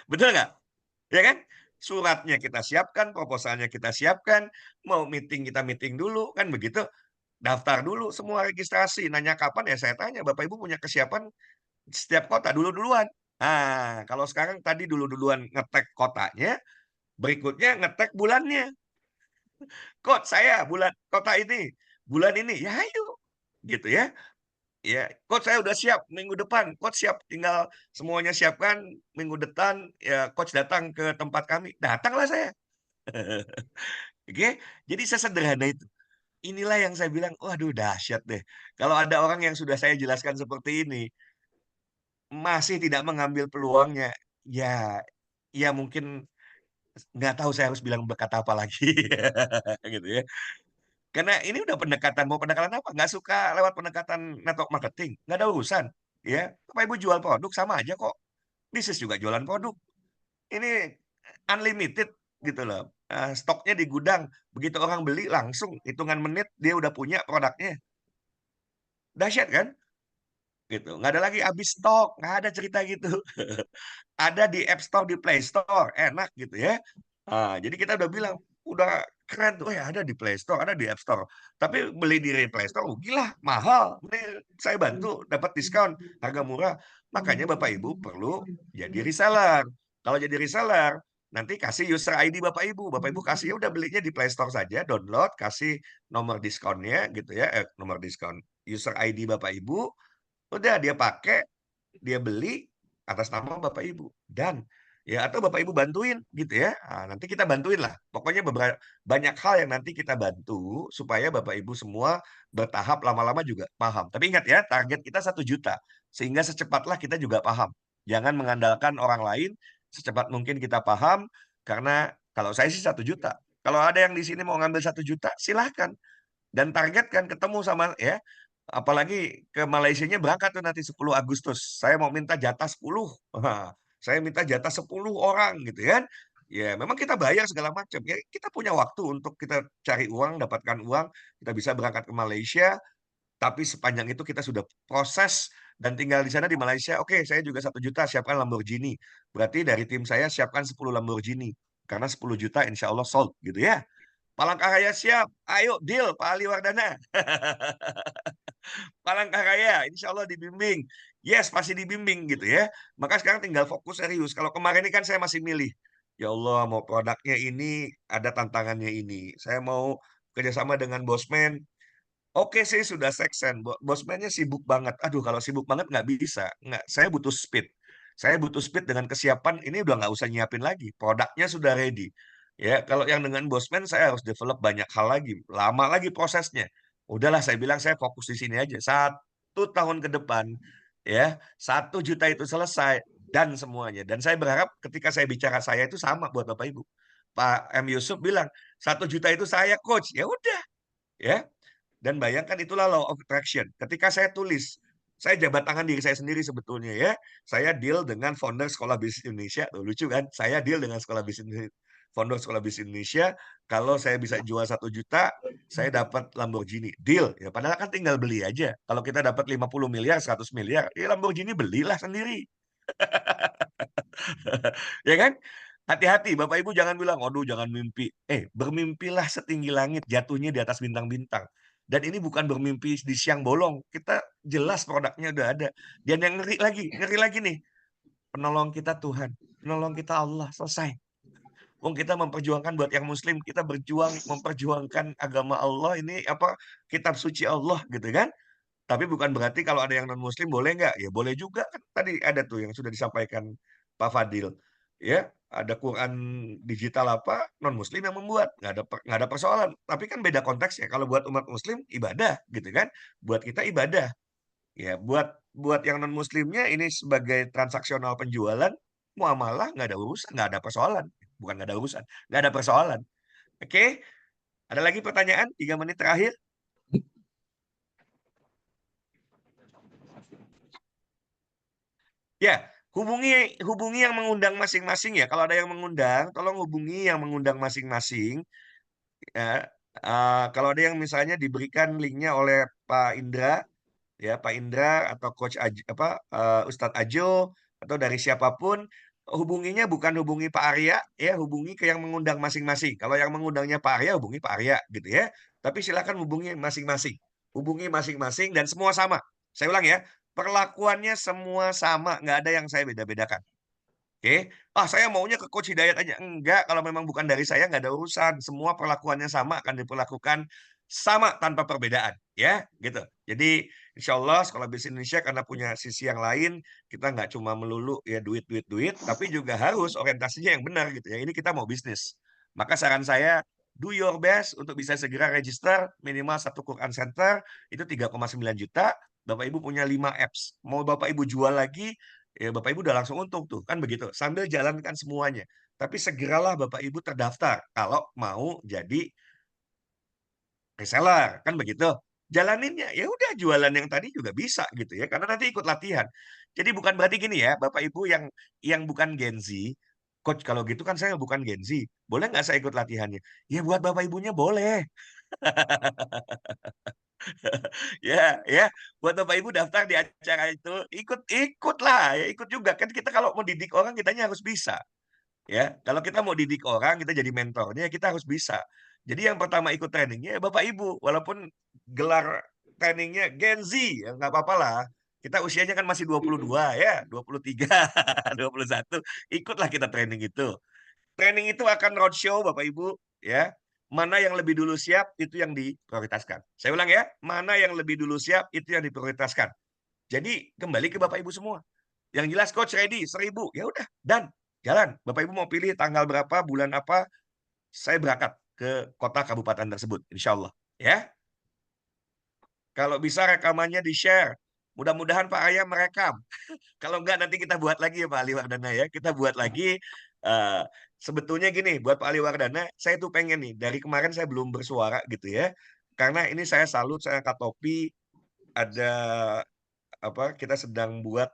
Betul nggak? Ya kan? Suratnya kita siapkan, proposalnya kita siapkan, mau meeting kita meeting dulu, kan begitu? Daftar dulu semua registrasi, nanya kapan ya saya tanya, Bapak Ibu punya kesiapan setiap kota dulu-duluan. Nah, kalau sekarang tadi dulu-duluan ngetek kotanya, berikutnya ngetek bulannya. Coach saya bulan ini, ya ayo. Gitu ya. Ya, coach saya udah siap minggu depan, coach siap, tinggal semuanya siapkan minggu depan ya coach datang ke tempat kami. Datanglah saya. Oke, jadi sesederhana itu. Inilah yang saya bilang, waduh dahsyat deh. Kalau ada orang yang sudah saya jelaskan seperti ini, masih tidak mengambil peluangnya, ya ya mungkin nggak tahu saya harus bilang berkata apa lagi, gitu ya. Karena ini udah pendekatan, mau pendekatan apa? Nggak suka lewat pendekatan network marketing, nggak ada urusan, ya. Bapak Ibu jual produk sama aja kok. Bisnis juga jualan produk. Ini unlimited gitu loh. Stoknya di gudang, begitu orang beli langsung hitungan menit dia udah punya produknya. Dahsyat kan? Gitu. Nggak ada lagi habis stok, nggak ada cerita gitu. Ada di App Store, di Play Store, enak gitu ya. Jadi kita udah bilang, udah keren tuh, ya ada di Play Store, ada di App Store. Tapi beli di Play Store, gila, mahal. Ini saya bantu, dapat diskon, harga murah. Makanya Bapak Ibu perlu jadi reseller. Kalau jadi reseller, nanti kasih user ID Bapak Ibu. Bapak Ibu kasih, ya udah belinya di Play Store saja, download, kasih nomor diskonnya gitu ya, nomor diskon, user ID Bapak Ibu, udah dia pakai, dia beli atas nama Bapak Ibu. Dan ya atau Bapak Ibu bantuin gitu ya. Nanti kita bantuin lah. Pokoknya banyak hal yang nanti kita bantu supaya Bapak Ibu semua bertahap lama-lama juga paham. Tapi ingat ya, target kita 1 juta. Sehingga secepatlah kita juga paham. Jangan mengandalkan orang lain, secepat mungkin kita paham, karena kalau saya sih 1 juta. Kalau ada yang di sini mau ngambil 1 juta, silahkan. Dan targetkan ketemu sama ya. Apalagi ke Malaysianya berangkat tuh nanti 10 Agustus. Saya mau minta jatah 10. Saya minta jatah 10 orang gitu kan. Ya memang kita bayar segala macam. Ya kita punya waktu untuk kita cari uang, dapatkan uang, kita bisa berangkat ke Malaysia, tapi sepanjang itu kita sudah proses dan tinggal di sana di Malaysia. Oke, saya juga 1 juta siapkan Lamborghini. Berarti dari tim saya siapkan 10 Lamborghini. Karena 10 juta insya Allah sold gitu ya. Palangkaraya siap. Ayo deal Pak Ali Wardana. Palangkaraya insya Allah dibimbing. Yes, pasti dibimbing gitu ya. Maka sekarang tinggal fokus serius. Kalau kemarin ini kan saya masih milih. Ya Allah, mau produknya ini, ada tantangannya ini. Saya mau kerjasama dengan Bosman. Oke sih sudah seksen. Bosmannya sibuk banget. Aduh, kalau sibuk banget nggak bisa. Nggak, saya butuh speed. Saya butuh speed dengan kesiapan. Ini udah nggak usah nyiapin lagi. Produknya sudah ready. Ya, kalau yang dengan Bosman saya harus develop banyak hal lagi. Lama lagi prosesnya. Udahlah, saya bilang saya fokus di sini aja. 1 tahun ke depan, ya 1 juta itu selesai dan semuanya. Dan saya berharap ketika saya bicara saya itu sama buat Bapak Ibu. Pak M Yusuf bilang 1 juta itu saya coach. Ya udah, ya. Dan bayangkan itulah law of attraction. Ketika saya tulis, saya jabat tangan diri saya sendiri sebetulnya ya. Saya deal dengan founder Sekolah Bisnis Indonesia. Tuh, lucu kan? Saya deal dengan founder Sekolah Bisnis Indonesia. Kalau saya bisa jual 1 juta, saya dapat Lamborghini. Deal. Ya, padahal kan tinggal beli aja. Kalau kita dapat 50 miliar, 100 miliar, ya Lamborghini belilah sendiri. Ya kan? Hati-hati, Bapak Ibu jangan bilang, "Aduh, jangan mimpi." Bermimpilah setinggi langit, jatuhnya di atas bintang-bintang. Dan ini bukan bermimpi di siang bolong. Kita jelas produknya udah ada. Dan yang ngeri lagi nih. Penolong kita Tuhan, penolong kita Allah, selesai. Wong kita memperjuangkan buat yang muslim, kita berjuang memperjuangkan agama Allah ini apa kitab suci Allah gitu kan. Tapi bukan berarti kalau ada yang non muslim boleh nggak? Ya boleh juga kan tadi ada tuh yang sudah disampaikan Pak Fadil. ya ada Quran digital apa non Muslim yang membuat, nggak ada persoalan. Tapi kan beda konteksnya. Kalau buat umat Muslim ibadah gitu kan, buat kita ibadah. Ya buat buat yang non Muslimnya ini sebagai transaksional penjualan, muamalah nggak ada urusan, nggak ada persoalan. Bukan nggak ada urusan, nggak ada persoalan. Oke, ada lagi pertanyaan? 3 menit terakhir. Ya, hubungi hubungi yang mengundang masing-masing ya. Kalau ada yang mengundang, tolong hubungi yang mengundang masing-masing. Ya, kalau ada yang misalnya diberikan linknya oleh Pak Indra, ya Pak Indra atau Coach Ustadz Ajo atau dari siapapun, hubunginya bukan hubungi Pak Arya, ya hubungi ke yang mengundang masing-masing. Kalau yang mengundangnya Pak Arya, hubungi Pak Arya gitu ya. Tapi silakan hubungi masing-masing, hubungi masing-masing dan semua sama. Saya ulang ya, perlakuannya semua sama, nggak ada yang saya beda-bedakan. Oke, saya maunya ke Coach Hidayat aja. Enggak, kalau memang bukan dari saya nggak ada urusan. Semua perlakuannya sama akan diperlakukan sama tanpa perbedaan, ya, gitu. Jadi insya Allah Sekolah Bisnis Indonesia karena punya sisi yang lain, kita nggak cuma melulu ya duit, duit, duit, tapi juga harus orientasinya yang benar gitu ya. Ini kita mau bisnis. Maka saran saya, do your best untuk bisa segera register minimal 1 Quran Center itu 3,9 juta. Bapak Ibu punya 5 apps. Mau Bapak Ibu jual lagi, ya Bapak Ibu udah langsung untung tuh, kan begitu. Sambil jalankan semuanya. Tapi segeralah Bapak Ibu terdaftar kalau mau jadi reseller, kan begitu. Jalaninnya ya udah jualan yang tadi juga bisa gitu ya, karena nanti ikut latihan. Jadi bukan berarti gini ya, Bapak Ibu yang bukan Gen Z, Coach kalau gitu kan saya bukan Gen Z, boleh nggak saya ikut latihannya? Ya buat Bapak Ibunya boleh. Ya, ya, buat Bapak Ibu daftar di acara itu, ikutlah, ya ikut juga kan kita kalau mau didik orang kitanya harus bisa. Ya, kalau kita mau didik orang, kita jadi mentornya, kita harus bisa. Jadi yang pertama ikut trainingnya ya Bapak Ibu, walaupun gelar trainingnya Gen Z, ya nggak apa-apa lah. Kita usianya kan masih 22 ya, 23, 21, ikutlah kita training itu. Training itu akan roadshow Bapak Ibu, ya. Mana yang lebih dulu siap, itu yang diprioritaskan. Saya ulang ya, mana yang lebih dulu siap, itu yang diprioritaskan. Jadi kembali ke Bapak Ibu semua. Yang jelas coach ready 1.000, ya udah dan jalan. Bapak Ibu mau pilih tanggal berapa, bulan apa, saya berangkat ke kota kabupaten tersebut, insya Allah. Ya, kalau bisa rekamannya di-share. Mudah-mudahan Pak Ayah merekam. Kalau enggak nanti kita buat lagi ya Pak Ali Wardana ya. Kita buat lagi. eh, Sebetulnya gini, buat Pak Ali Wardana, saya tuh pengen nih, dari kemarin saya belum bersuara gitu ya. Karena ini saya salut, saya angkat topi, ada kita sedang buat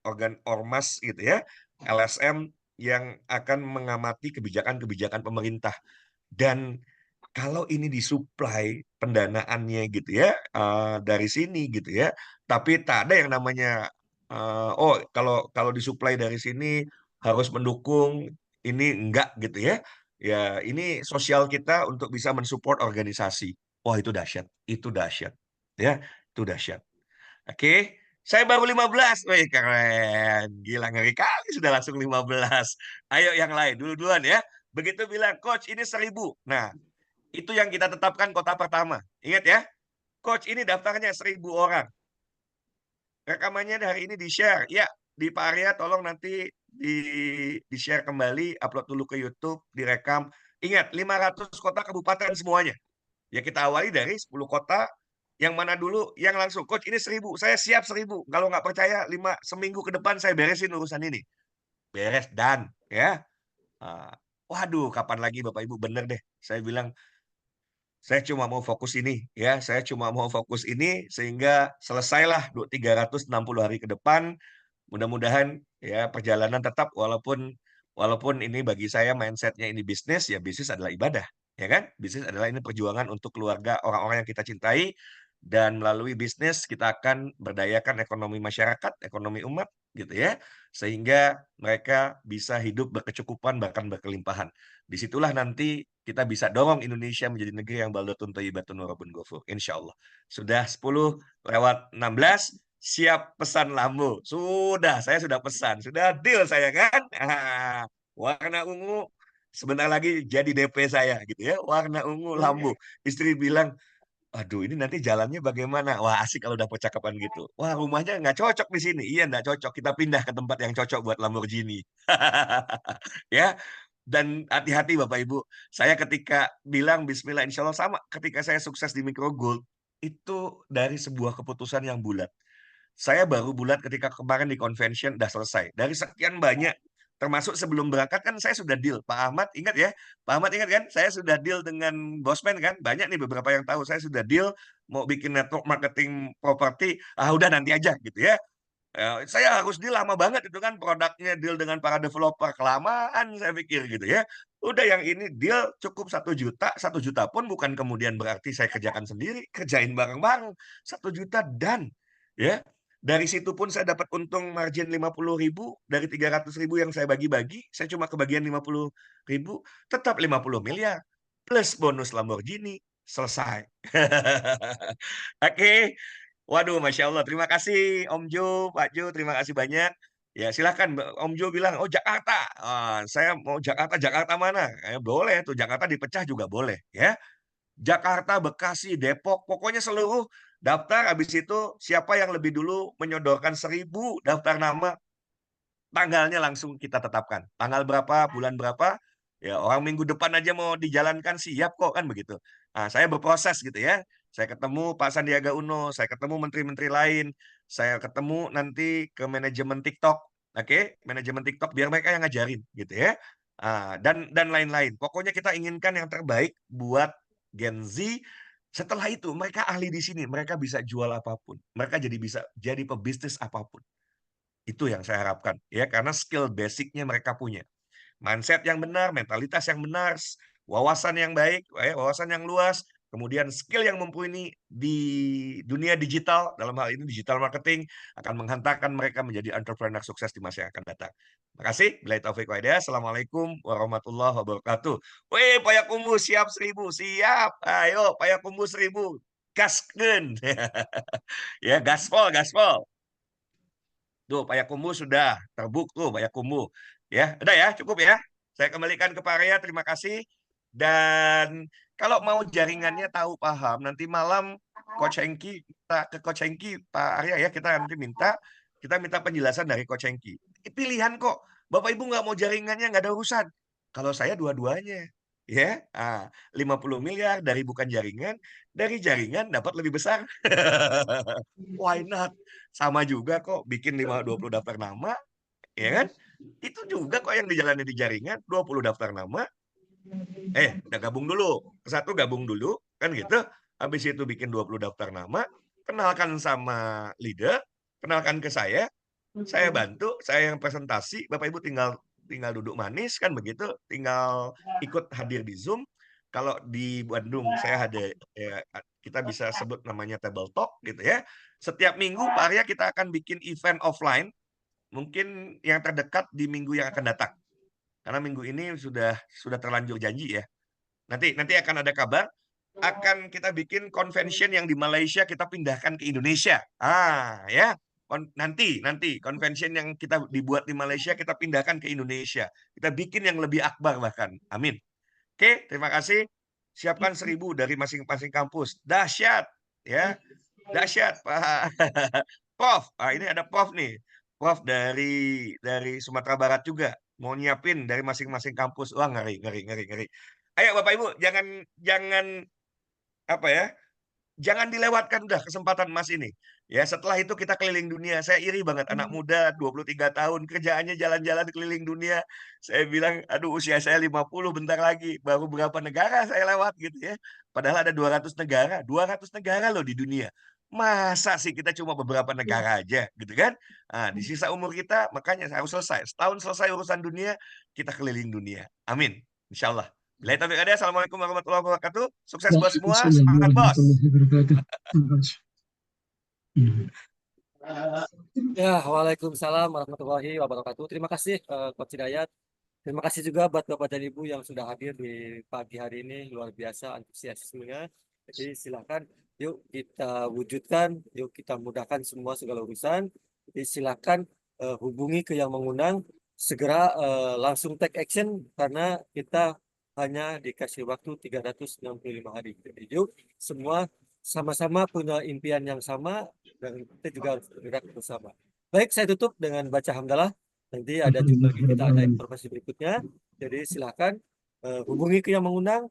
organ ormas gitu ya, LSM yang akan mengamati kebijakan-kebijakan pemerintah. Dan kalau ini disuplai pendanaannya gitu ya, dari sini gitu ya, tapi tak ada yang namanya kalau kalau disuplai dari sini harus mendukung ini enggak gitu ya. Ya, ini sosial kita untuk bisa mensupport organisasi. Wah, itu dahsyat. Itu dahsyat. Ya, itu dahsyat. Oke, saya baru 15. Wih, keren. Gila, ngeri kali sudah langsung 15. Ayo yang lain, dulu-duluan ya. Begitu bilang, Coach ini 1.000. Nah, itu yang kita tetapkan kota pertama. Ingat ya, Coach ini daftarnya 1.000 orang. Rekamannya hari ini di-share. Ya, di Pak Arya tolong nanti di-share kembali, upload dulu ke YouTube, direkam. Ingat, 500 kota kabupaten semuanya. Ya kita awali dari 10 kota, yang mana dulu yang langsung coach ini 1.000, saya siap 1.000. Kalau nggak percaya seminggu ke depan saya beresin urusan ini. Beres dan ya. Ah, waduh, kapan lagi Bapak Ibu bener deh. Saya bilang saya cuma mau fokus ini ya, saya cuma mau fokus ini sehingga selesailah 360 hari ke depan. Mudah-mudahan ya perjalanan tetap walaupun walaupun ini bagi saya mindsetnya ini bisnis, ya bisnis adalah ibadah, ya kan? Bisnis adalah ini perjuangan untuk keluarga orang-orang yang kita cintai dan melalui bisnis kita akan berdayakan ekonomi masyarakat, ekonomi umat gitu ya, sehingga mereka bisa hidup berkecukupan bahkan berkelimpahan. Disitulah nanti kita bisa dorong Indonesia menjadi negeri yang baldatun thayyibatun warabun ghafur, insya Allah. Sudah 10:16, siap pesan lambu. Sudah, saya sudah pesan. Sudah deal saya kan. Warna ungu sebentar lagi jadi DP saya gitu ya. Warna ungu lambu. Istri bilang, Aduh, ini nanti jalannya bagaimana? Wah, asik kalau udah percakapan gitu. Wah, rumahnya nggak cocok di sini. Iya, nggak cocok. Kita pindah ke tempat yang cocok buat Lamborghini. Ya, dan hati-hati Bapak Ibu. Saya ketika bilang Bismillah, insya Allah sama. Ketika saya sukses di Micro Gold, itu dari sebuah keputusan yang bulat. Saya baru bulat ketika kemarin di convention udah selesai. Dari sekian banyak, termasuk sebelum berangkat kan saya sudah deal. Pak Ahmad ingat ya? Pak Ahmad ingat kan? Saya sudah deal dengan Bosman kan? Banyak nih beberapa yang tahu saya sudah deal mau bikin network marketing properti. Ah udah nanti aja gitu ya. Saya harus deal lama banget itu kan produknya deal dengan para developer kelamaan saya pikir gitu ya. Udah yang ini deal cukup 1 juta, 1 juta pun bukan kemudian berarti saya kerjakan sendiri, kerjain bareng-bareng 1 juta dan ya dari situ pun saya dapat untung margin 50.000 dari 300.000 yang saya bagi-bagi, saya cuma kebagian 50.000, tetap 50 miliar plus bonus Lamborghini selesai. Oke, waduh, Masya Allah. Terima kasih Om Jo, Pak Jo, terima kasih banyak. Ya, silahkan Om Jo bilang, oh Jakarta. Ah, saya mau Jakarta, Jakarta mana? Boleh tuh, Jakarta dipecah juga boleh. Ya, Jakarta, Bekasi, Depok, pokoknya seluruh daftar. Habis itu siapa yang lebih dulu menyodorkan 1.000 daftar nama, tanggalnya langsung kita tetapkan. Tanggal berapa, bulan berapa, ya orang minggu depan aja mau dijalankan siap kok kan begitu. Nah, saya berproses gitu ya. Saya ketemu Pak Sandiaga Uno, saya ketemu menteri-menteri lain, saya ketemu nanti ke manajemen TikTok, oke, manajemen TikTok biar mereka yang ngajarin gitu ya. Dan lain-lain. Pokoknya kita inginkan yang terbaik buat Gen Z. Setelah itu mereka ahli di sini, mereka bisa jual apapun, mereka bisa jadi pebisnis apapun. Itu yang saya harapkan ya karena skill basicnya mereka punya. Mindset yang benar, mentalitas yang benar, wawasan yang baik, wawasan yang luas, kemudian skill yang mumpuni di dunia digital, dalam hal ini digital marketing akan menghantarkan mereka menjadi entrepreneur sukses di masa yang akan datang. Terima kasih. Billahi taufiq wa hidayah. Assalamualaikum warahmatullahi wabarakatuh. Wih, Payakumbu siap 1.000, siap. Ayo, Payakumbu 1.000. Gaskeun. Ya, gaspol, gaspol. Tuh, Payakumbu sudah terbuk tuh Payakumbu. Ya, udah ya, cukup ya. Saya kembalikan ke Pak Arya, terima kasih. Dan kalau mau jaringannya tahu paham, nanti malam Coach Hengki, kita ke Coach Hengki, Pak Arya ya, kita nanti kita minta penjelasan dari Coach Hengki. Pilihan kok, Bapak Ibu nggak mau jaringannya, nggak ada urusan. Kalau saya dua-duanya, ya, 50 miliar dari bukan jaringan, dari jaringan dapat lebih besar. Why not? Sama juga kok bikin 20 daftar nama, ya kan? Itu juga kok yang dijalani di jaringan, 20 daftar nama. Udah gabung dulu. Satu gabung dulu, kan gitu. Habis itu bikin 20 daftar nama, kenalkan sama leader, kenalkan ke saya bantu, saya yang presentasi, Bapak Ibu tinggal tinggal duduk manis kan begitu, tinggal ikut hadir di Zoom. Kalau di Bandung saya ada ya, kita bisa sebut namanya table talk gitu ya. Setiap minggu Pak Arya kita akan bikin event offline, mungkin yang terdekat di minggu yang akan datang. Karena minggu ini sudah terlanjur janji ya. Nanti akan ada kabar, akan kita bikin convention yang di Malaysia kita pindahkan ke Indonesia. Ya. Nanti convention yang kita dibuat di Malaysia kita pindahkan ke Indonesia. Kita bikin yang lebih akbar bahkan. Amin. Oke, terima kasih. Siapkan 1.000 dari masing-masing kampus. Dahsyat, ya. Dahsyat, Pak. Prof. Ini ada Prof nih. Prof dari Sumatera Barat juga mau nyiapin dari masing-masing kampus. Wah, ngeri. Ayo Bapak Ibu, jangan apa ya? Jangan dilewatkan udah kesempatan emas ini. Ya, setelah itu kita keliling dunia. Saya iri banget anak muda 23 tahun kerjaannya jalan-jalan keliling dunia. Saya bilang, aduh usia saya 50 bentar lagi. Baru berapa negara saya lewat gitu ya. Padahal ada 200 negara. 200 negara loh di dunia. Masa sih kita cuma beberapa negara aja gitu kan? Di sisa umur kita makanya harus selesai. Setahun selesai urusan dunia, kita keliling dunia. Amin. Insya Allah. Bila taufiq hidayah. Assalamualaikum warahmatullahi wabarakatuh. Sukses buat semua. Semangat bos. Ya, Waalaikumsalam warahmatullahi wabarakatuh. Terima kasih Coach Hidayat. Terima kasih juga buat Bapak dan Ibu yang sudah hadir di pagi hari ini. Luar biasa antusiasmenya. Jadi silakan, yuk kita wujudkan, yuk kita mudahkan semua segala urusan. Jadi silakan hubungi ke yang mengundang. Segera langsung take action karena kita hanya dikasih waktu 365 hari. Jadi yuk semua sama-sama punya impian yang sama dan kita juga harus bergerak bersama. Baik, saya tutup dengan baca hamdalah. Nanti ada juga lagi kita ada informasi berikutnya. Jadi silakan hubungi ke yang mengundang,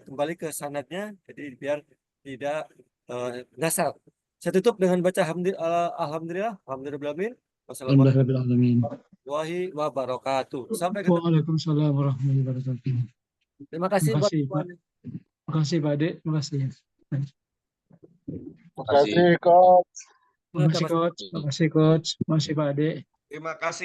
kembali ke sanadnya. Jadi biar tidak ngasal. Saya tutup dengan baca alhamdulillah, alhamdulillahirabbil alamin. Wassalamualaikum warahmatullahi wabarakatuh. Sampai ketemu. Waalaikumsalam warahmatullahi wabarakatuh. Terima kasih buat Terima kasih, Pak. semuanya. Terima kasih, Pak Ade. Terima kasih. Terima kasih, Coach. Terima kasih, Coach. Terima kasih, Coach. Terima kasih, Pak Ade. Terima kasih.